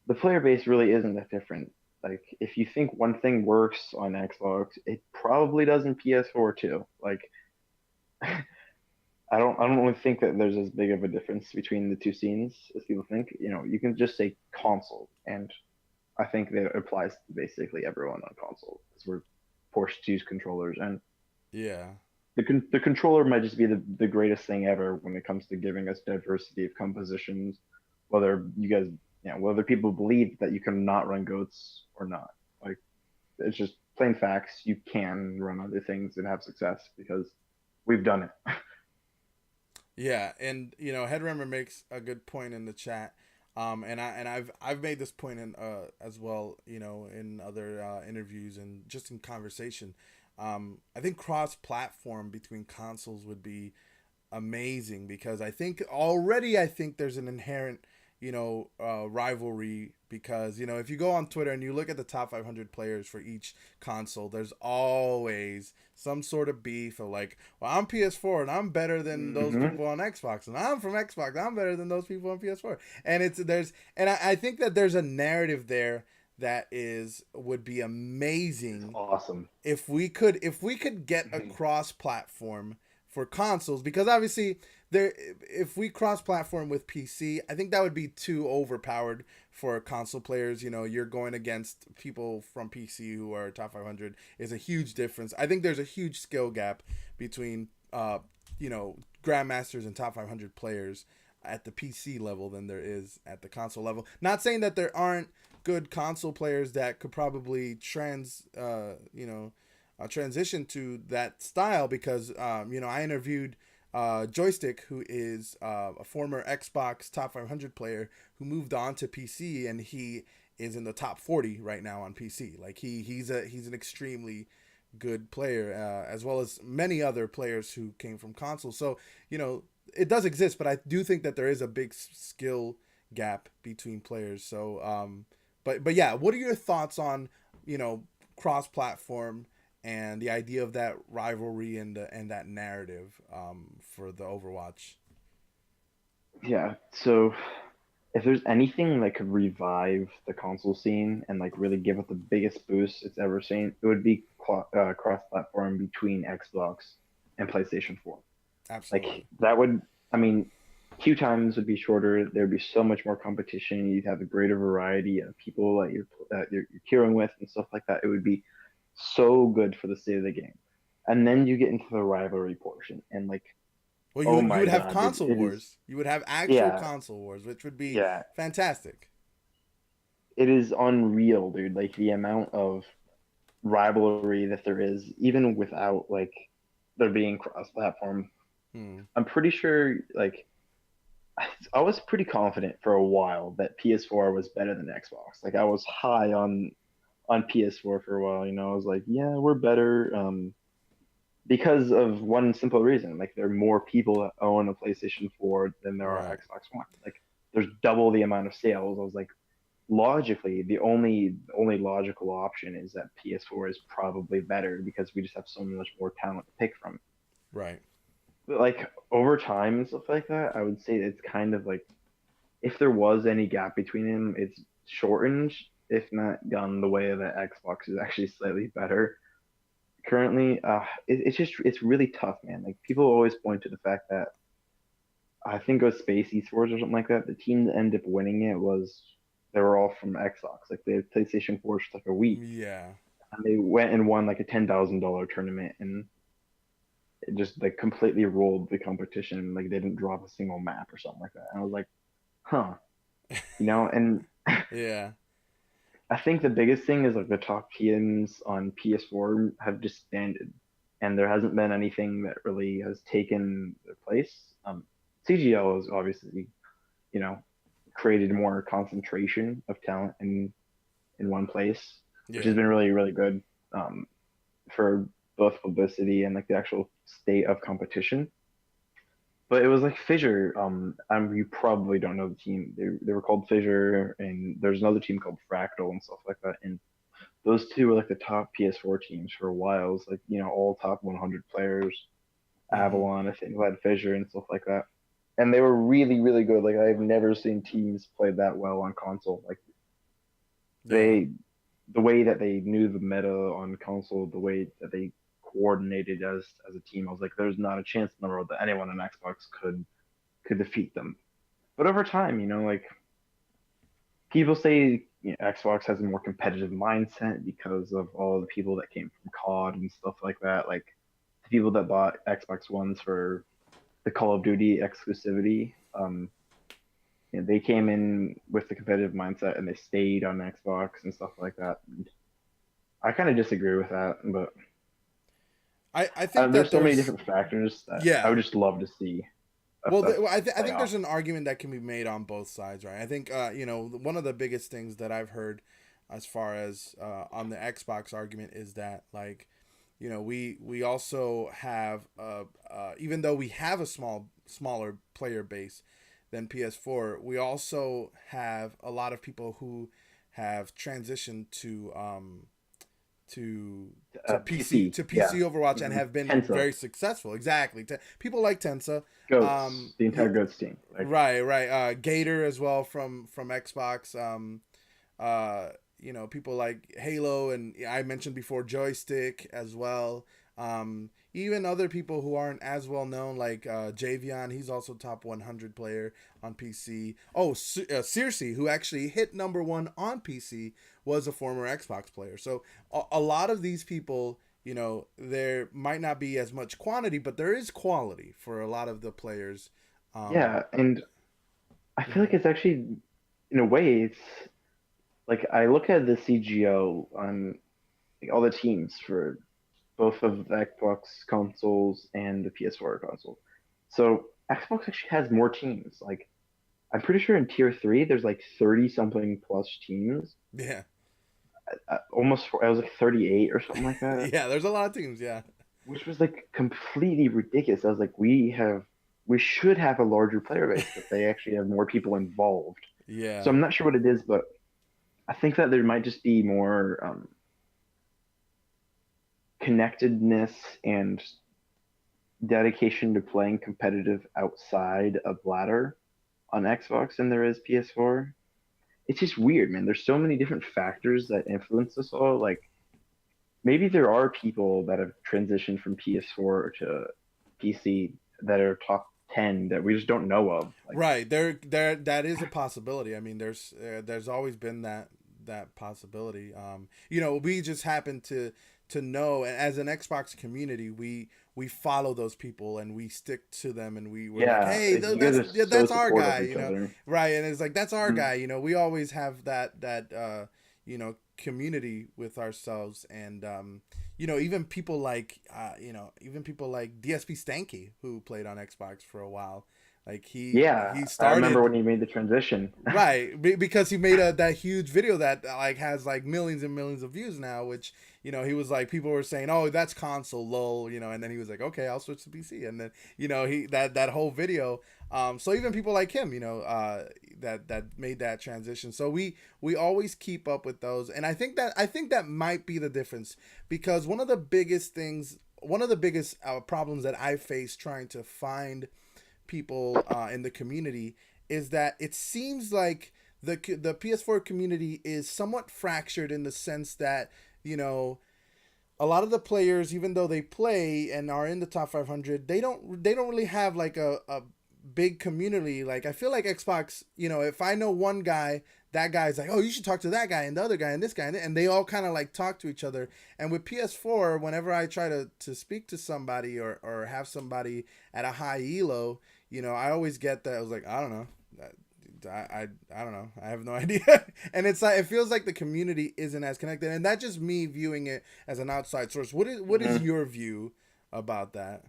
the player base really isn't that different. Like if you think one thing works on Xbox, it probably does in PS4 too. Like I don't really think that there's as big of a difference between the two scenes as people think. You can just say console, and I think that it applies to basically everyone on console because we're forced to use controllers, and Yeah. the controller might just be the greatest thing ever when it comes to giving us diversity of compositions, whether whether people believe that you can not run goats or not. Like it's just plain facts. You can run other things and have success because we've done it. Yeah, and Headrummer makes a good point in the chat. I've made this point in as well, in other interviews and just in conversation. I think cross platform between consoles would be amazing because I think there's an inherent rivalry because if you go on Twitter and you look at the top 500 players for each console, there's always some sort of beef of like, well, I'm PS4 and I'm better than those Hmm. people on Xbox, and I'm from Xbox, I'm better than those people on PS4, and I think that there's a narrative there that is would be It's amazing awesome. if we could get a Mhm. cross platform for consoles, because obviously there if we cross platform with PC, I think that would be too overpowered for console players. You're going against people from PC who are top 500 is a huge difference. I think there's a huge skill gap between grandmasters and top 500 players at the PC level than there is at the console level. Not saying that there aren't good console players that could probably transition to that style because I interviewed Joystick, who is a former Xbox top 500 player who moved on to PC, and he is in the top 40 right now on PC. Like he's an extremely good player, as well as many other players who came from consoles. So it does exist, but I do think that there is a big skill gap between players. So, but yeah, what are your thoughts on cross platform and the idea of that rivalry and that narrative for the Overwatch? Yeah. So if there's anything that could revive the console scene and like really give it the biggest boost it's ever seen, it would be cross-platform between Xbox and PlayStation 4. Like Absolutely. that would, I mean, queue times would be shorter. There'd be so much more competition. You'd have a greater variety of people that you're queuing with and stuff like that. It would be so good for the state of the game. And then you get into the rivalry portion, and like, Well, oh you my would have God, dude, console it is, wars. You would have actual yeah, console wars, which would be yeah, fantastic. it is unreal, dude. Like the amount of rivalry that there is, even without like there being cross-platform. Hmm. I'm pretty sure, like, I was pretty confident for a while that PS4 was better than Xbox. Like, I was high on PS4 for a while. I was like, yeah, we're better. because of one simple reason. Like there are more people that own a PlayStation 4 than there are Right. Xbox One. Like there's double the amount of sales. I was like, logically, the only logical option is that PS4 is probably better because we just have so much more talent to pick from. Right. But like over time and stuff like that, I would say it's kind of like if there was any gap between them, it's shortened, if not gone the way that Xbox is actually slightly better currently. It's really tough, man. Like people always point to the fact that I think it was Space Esports or something like that. The team that ended up winning it was they were all from Xbox. Like they had PlayStation 4 for like a week, Yeah. and they went and won like a $10,000 tournament, and it just like completely rolled the competition. Like they didn't drop a single map or something like that. And I was like, huh, and Yeah. I think the biggest thing is like the top teams on PS4 have disbanded, and there hasn't been anything that really has taken their place. CGL has obviously, you know, created more concentration of talent in one place, which has Yeah. been really really good for both publicity and like the actual state of competition. But it was like Fissure. You probably don't know the team. They were called Fissure, and there's another team called Fractal and stuff like that. And those two were like the top PS4 teams for a while. It was like all top 100 players. Hmm. Avalon, I think, led Fissure and stuff like that. And they were really really good. Like I've never seen teams play that well on console. Like Yeah. they, the way that they knew the meta on console, the way that they coordinated as a team, I was like, there's not a chance in the world that anyone on Xbox could defeat them. But over time, like people say Xbox has a more competitive mindset because of all the people that came from COD and stuff like that. Like the people that bought Xbox Ones for the Call of Duty exclusivity, they came in with the competitive mindset and they stayed on Xbox and stuff like that. And I kind of disagree with that, but I think that there's so many there's different factors that I yeah. would just love to see Well, I play think off. there's an argument that can be made on both sides, right? I think one of the biggest things that I've heard as far as on the Xbox argument is that like we also have even though we have a smaller player base than PS4, we also have a lot of people who have transitioned to PC, yeah. PC Overwatch and Hmm. have been Tensa, very successful. Exactly. People like Tensa, Goats, the yeah, entire Goats team. Like, right, right. Gator as well from Xbox. Uh, people like Halo and I mentioned before Joystick as well. Even other people who aren't as well known, like Javion, he's also top 100 player on PC. Oh, Circe, who actually hit number one on PC, was a former Xbox player. So a lot of these people, there might not be as much quantity, but there is quality for a lot of the players. Um, yeah, and I feel mhm. like it's actually, in a way, it's like I look at the CGO on like, all the teams for both of the Xbox consoles and the PS4 console. So Xbox actually has more teams. Like I'm pretty sure in tier three, there's like 30 something plus teams. Yeah. Almost, I was like 38 or something like that, Yeah, there's a lot of teams. Yeah. which was like completely ridiculous. I was like, we should have a larger player base, but they actually have more people involved. So Yeah. I'm not sure what it is, but I think that there might just be more connectedness and dedication to playing competitive outside of ladder on Xbox than there is PS4. It's just weird, man. There's so many different factors that influence us all. Like maybe there are people that have transitioned from PS4 to PC that are top 10 that we just don't know of. Like, Right. There that is a possibility. I mean, there's always been that possibility. We just happen to know, and as an Xbox community, we follow those people and we stick to them, and we're like, yeah, hey, you guys that's are yeah, so that's our supportive guy, of each other. right? And it's like that's our Mhm. guy. We always have that community with ourselves, and even people like DSP Stanky, who played on Xbox for a while. Like Yeah, he I remember started when he made the transition. right because he made that huge video that like has like millions and millions of views now, which he was like people were saying, oh, that's console lol, and then he was like, okay, I'll switch to PC, and then he that whole video. So even people like him, that made that transition. So we always keep up with those, and I think that might be the difference, because one of the biggest problems that I face trying to find people in the community is that it seems like the PS4 community is somewhat fractured in the sense that you know a lot of the players, even though they play and are in the top 500, they don't really have like a big community. Like I feel like Xbox, if I know one guy, that guy's like, oh, you should talk to that guy and the other guy and this guy, and they all kind of like talk to each other. And with PS4, whenever I try to speak to somebody or have somebody at a high elo, I always get that I was like, I don't know. I don't know. I have no idea. And it's like it feels like the community isn't as connected, and that's just me viewing it as an outside source. What is Mhm. your view about that?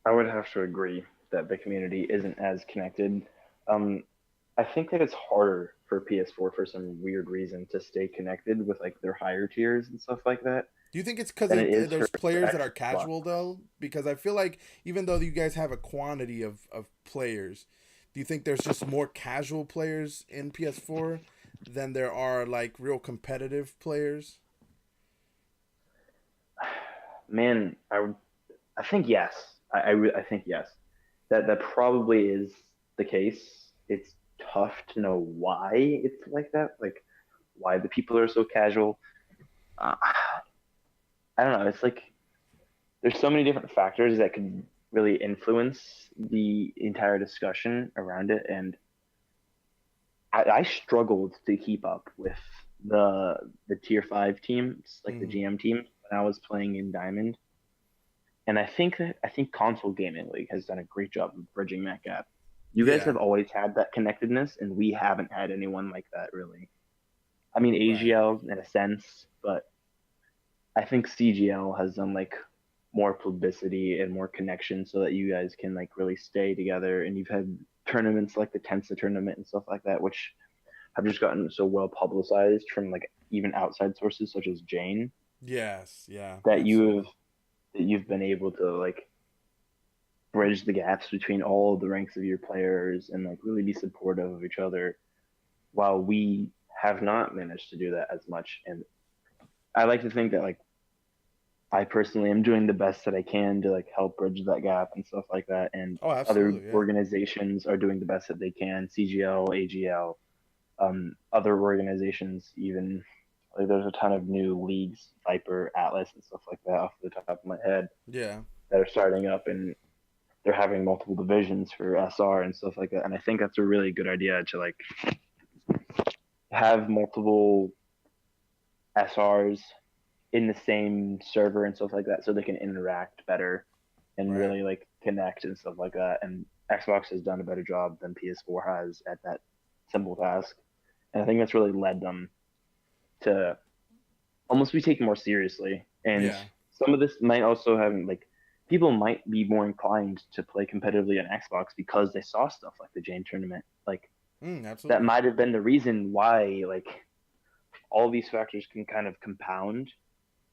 I would have to agree that the community isn't as connected. Um, I think that it's harder for PS4 for some weird reason to stay connected with like their higher tiers and stuff like that Do you think it's because than it is for there's players that are Xbox. casual though? Because I feel like even though you guys have a quantity of players, do you think there's just more casual players in PS4 than there are like real competitive players? Man, I think yes. I think yes. That probably is the case. It's tough to know why it's like that, like why the people are so casual. Uh, I don't know. It's like there's so many different factors that could really influence the entire discussion around it, and I struggled to keep up with the tier 5 teams, like the Mm-hmm. GM teams, when I was playing in Diamond. And I think console gaming league has done a great job of bridging that gap. You guys Yeah. have always had that connectedness, and we haven't had anyone like that really. I mean Right. AGL in a sense, but I think CGL has done like more publicity and more connection so that you guys can like really stay together. And you've had tournaments like the Tensa tournament and stuff like that, which have just gotten so well publicized from like even outside sources such as Jane, Yes. Yeah. that Absolutely. you've been able to like bridge the gaps between all of the ranks of your players and like really be supportive of each other, while we have not managed to do that as much. And I like to think that like I personally am doing the best that I can to like help bridge that gap and stuff like that. And Oh, other absolutely. Yeah. organizations are doing the best that they can. CGL, AGL, other organizations even, like there's a ton of new leagues, Viper, Atlas, and stuff like that off the top of my head, Yeah. that are starting up, and they're having multiple divisions for SR and stuff like that. And I think that's a really good idea to like have multiple SRs in the same server and stuff like that, so they can interact better and Right. really like connect and stuff like that. And Xbox has done a better job than PS4 has at that simple task. And I think that's really led them to almost be taken more seriously. And Yeah. some of this might also have like people might be more inclined to play competitively on Xbox because they saw stuff like the Jane tournament. Like that Absolutely. might have been the reason why like all these factors can kind of compound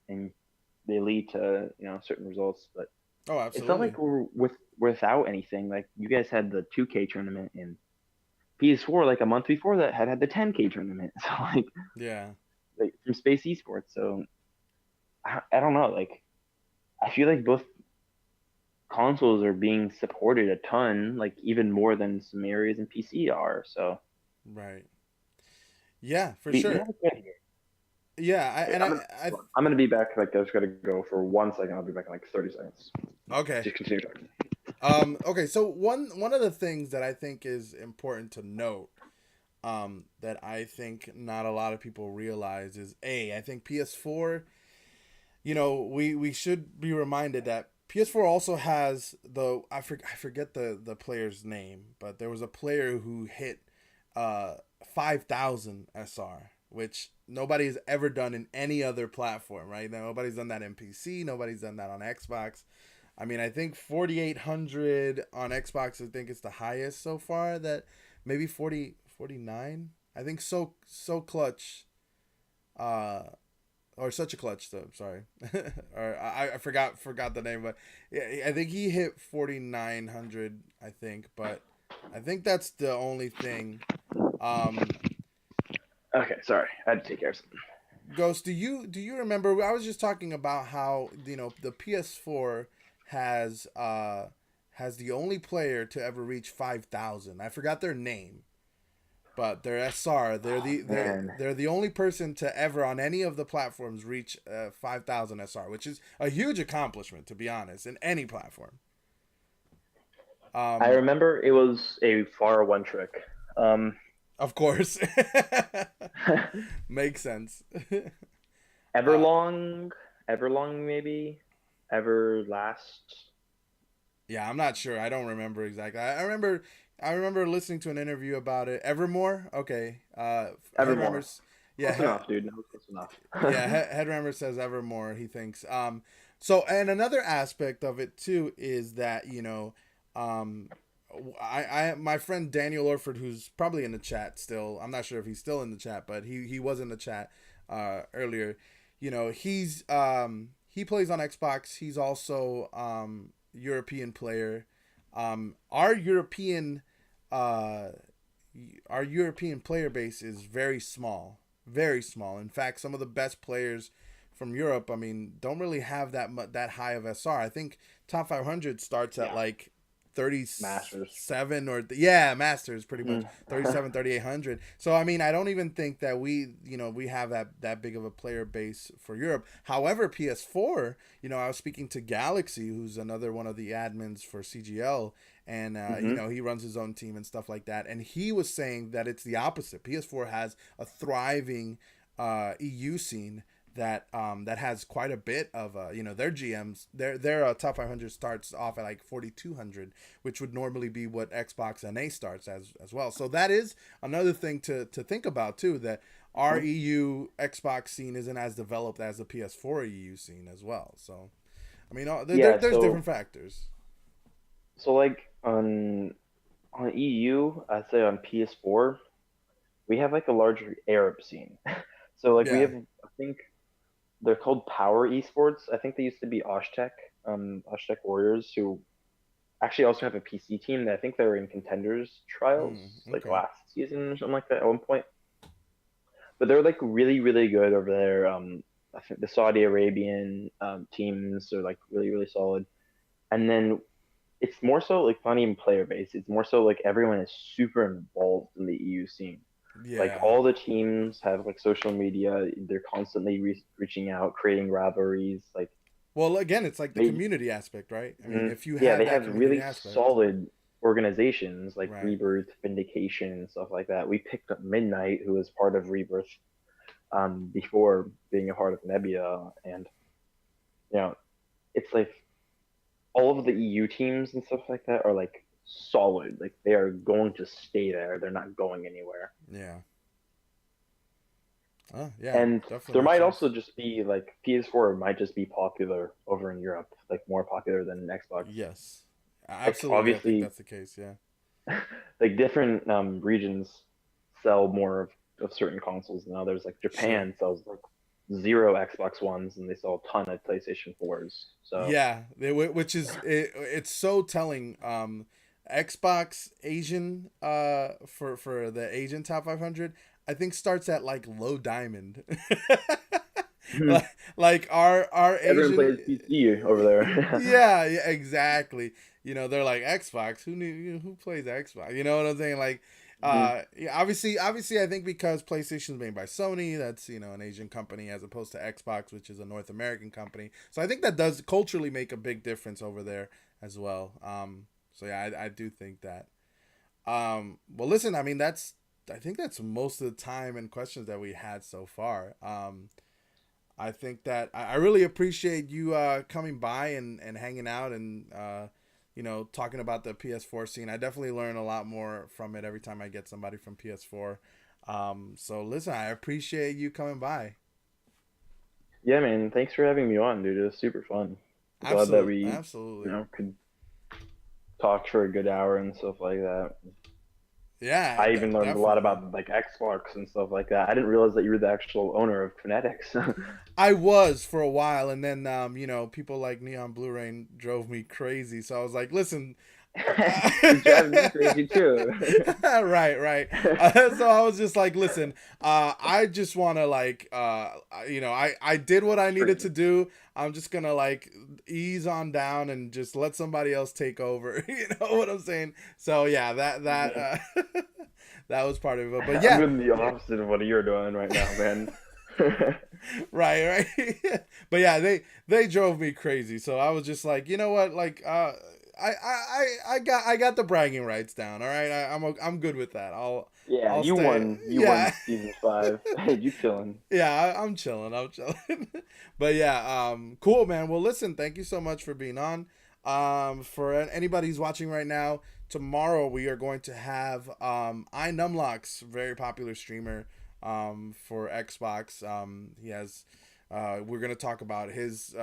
and they lead to certain results. But Oh, it's not absolutely. like we're without anything. Like you guys had the 2K tournament, and PS4 like a month before that had the 10K tournament. So Yeah. like from Space Esports. So I don't know. Like I feel like both consoles are being supported a ton, like even more than some areas in PC are. So Right. Yeah, for we sure. have a good here. Yeah, I Wait, and I I'm gonna be back. Like I just gotta go for 1 second. I'll be back in like 30 seconds. okay. Just continue talking. Okay, so one of the things that I think is important to note, that I think not a lot of people realize is I think PS4, we should be reminded that PS4 also has I forget the player's name, but there was a player who hit 5,000 SR, which nobody's ever done in any other platform, right? Now, nobody's done that in PC, nobody's done that on Xbox. I mean, I think 4,800 on Xbox. I think it's the highest so far. That maybe 49. I think so clutch. Uh, or such a clutch though. Sorry, or I forgot the name, but yeah, I think he hit 4,900. I think, but I think that's the only thing. Um, Okay, sorry, I had to take care of something. Ghost, do you remember? I was just talking about how the PS4 has has the only player to ever reach 5,000. I forgot their name, but they're SR. They're Oh the they're man. they're the only person to ever on any of the platforms reach 5,000 SR, which is a huge accomplishment to be honest in any platform. I Um, remember it was a far one trick. Um, of course, makes sense. uh, Everlong, Everlong maybe, Everlast. Yeah, I'm not sure. I don't remember exactly. I remember listening to an interview about it. Evermore. Okay. Evermore. Headremers. Yeah. Close enough, dude. That was close Yeah. enough. Headremmer says Evermore. He thinks. So and another aspect of it too is that um, my friend Daniel Orford, who's probably in the chat still. I'm not sure if he's still in the chat, but he was in the chat earlier. He plays on Xbox. He's also European player. Um, our European uh, our European player base is very small, very small. In fact, some of the best players from Europe, I mean, don't really have that high of SR. I think top 500 starts at Yeah. like Masters. 37 or yeah, Masters pretty much Mm. 37, 3,800. So I mean, I don't even think that we have that big of a player base for Europe. However, PS4, I was speaking to Galaxy, who's another one of the admins for CGL, and Hmm. he runs his own team and stuff like that, and he was saying that it's the opposite. PS4 has a thriving EU scene that has quite a bit of their GMs, their top 500 starts off at like 4,200, which would normally be what Xbox NA starts as well. So that is another thing to think about too, that our EU Xbox scene isn't as developed as the PS4 EU scene as well. So I mean, Yeah. there's So different factors. like on EU, I'd say on PS4, we have like a larger Arab scene. So like we Yeah. have, I think they're called Power Esports. I think they used to be Oshtek, Oshtek Warriors, who actually also have a PC team that I think they were in contenders trials like Okay. last season or something like that at one point. But they're like really, really good over there. I think the Saudi Arabian teams are like really, really solid. And then it's more so like not even player base. It's more so like everyone is super involved in the EU scene. Like Yeah. all the teams have like social media. They're constantly reaching out, creating rivalries. Like Well, again, it's like the they, community aspect, right? I mean, mhm. if you Yeah, have they that have community really aspect, solid organizations like right? Rebirth, Vindication, and stuff like that. We picked up Midnight, who was part of Rebirth before being a part of Nebula, and you know, it's like all of the EU teams and stuff like that are like solid. Like they are going to stay there. They're not going anywhere. Yeah. Oh, yeah, And definitely there makes might also sense. just be like PS4 might just be popular over in Europe, like more popular than Xbox. Yes, Like absolutely. I think obviously, that's the case. Yeah. like different regions sell more of certain consoles than others. Like Sure. Japan sells like zero Xbox Ones, and they sell a ton of PlayStation 4s. So Yeah, which is it's so telling. Xbox Asian for the Asian top 500, I think starts at like low diamond. like our everyone Asian. plays PC over there. Yeah, yeah, exactly. They're like Xbox. Who plays Xbox? You know what I'm saying? Like, Hmm. yeah, obviously, I think because PlayStation's made by Sony, that's an Asian company as opposed to Xbox, which is a North American company. So I think that does culturally make a big difference over there as well. So yeah, I do think that. Well, listen, I mean, I think that's most of the time and questions that we had so far. I think that I really appreciate you coming by and hanging out and talking about the PS4 scene. I definitely learn a lot more from it every time I get somebody from PS4. So listen, I appreciate you coming by. Yeah, man. Thanks for having me on, dude. It was super fun. Glad that we, Absolutely. could talk for a good hour and stuff like that. Yeah, I even learned a lot definitely. about like Xbox and stuff like that. I didn't realize that you were the actual owner of Fanatics. I was for a while, and then people like Neon Blue Rain drove me crazy. So I was like, listen, He's driving me crazy too. right. So I was just like, listen, I just want to like, I did what I needed to do. I'm just gonna like ease on down and just let somebody else take over. You know what I'm saying? So yeah, that was part of it. But I'm yeah, doing the opposite of what you're doing right now, man. right. But yeah, they drove me crazy. So I was just like, you know what, like, I got the bragging rights down. All right, I'm good with that. Yeah, I'll you stay. won. You won Yeah. season 5. Hey, you chilling? Yeah, I'm chilling. I'm chilling. But yeah, cool, man. Well, listen, thank you so much for being on. For anybody who's watching right now, tomorrow we are going to have iNumlocks, very popular streamer, for Xbox. He has. We're gonna talk about his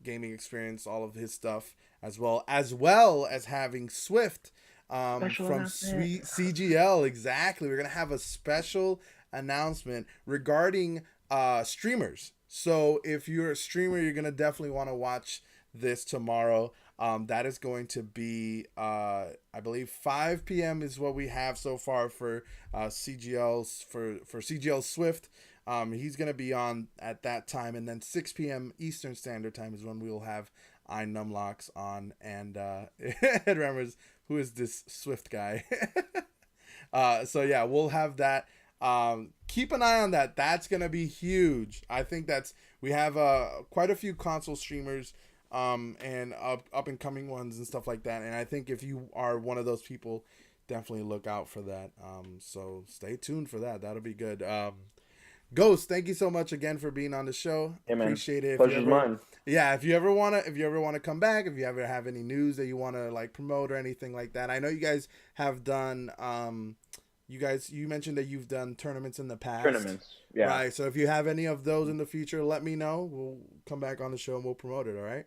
gaming experience, all of his stuff, as well as having Swift Special from announcement. Sweet CGL. Exactly. We're gonna have a special announcement regarding streamers. So if you're a streamer, you're gonna definitely want to watch this tomorrow. That is going to be, I believe, 5 p.m. is what we have so far for CGL's for CGL Swift. He's gonna be on at that time, and then 6 p.m. Eastern Standard Time is when we will have iNumlocks on. And Ed remembers, who is this Swift guy? So yeah, we'll have that. Keep an eye on that. That's gonna be huge. I think we have quite a few console streamers, and up and coming ones and stuff like that. And I think if you are one of those people, definitely look out for that. So stay tuned for that. That'll be good. Ghost, thank you so much again for being on the show. Hey, man. Appreciate it. Pleasure's mine. Yeah, if you ever wanna come back, if you ever have any news that you wanna like promote or anything like that. I know you guys have done you mentioned that you've done tournaments in the past. Tournaments. Yeah. Right. So if you have any of those in the future, let me know. We'll come back on the show and we'll promote it, all right?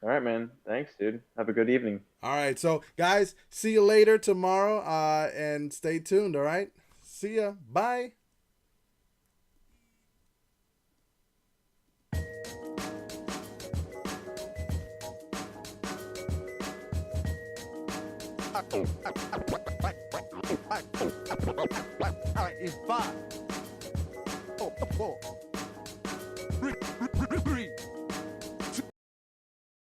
All right, man. Thanks, dude. Have a good evening. All right. So guys, see you later tomorrow. And stay tuned, all right? See ya. Bye. All right, it's 5, 4, 3,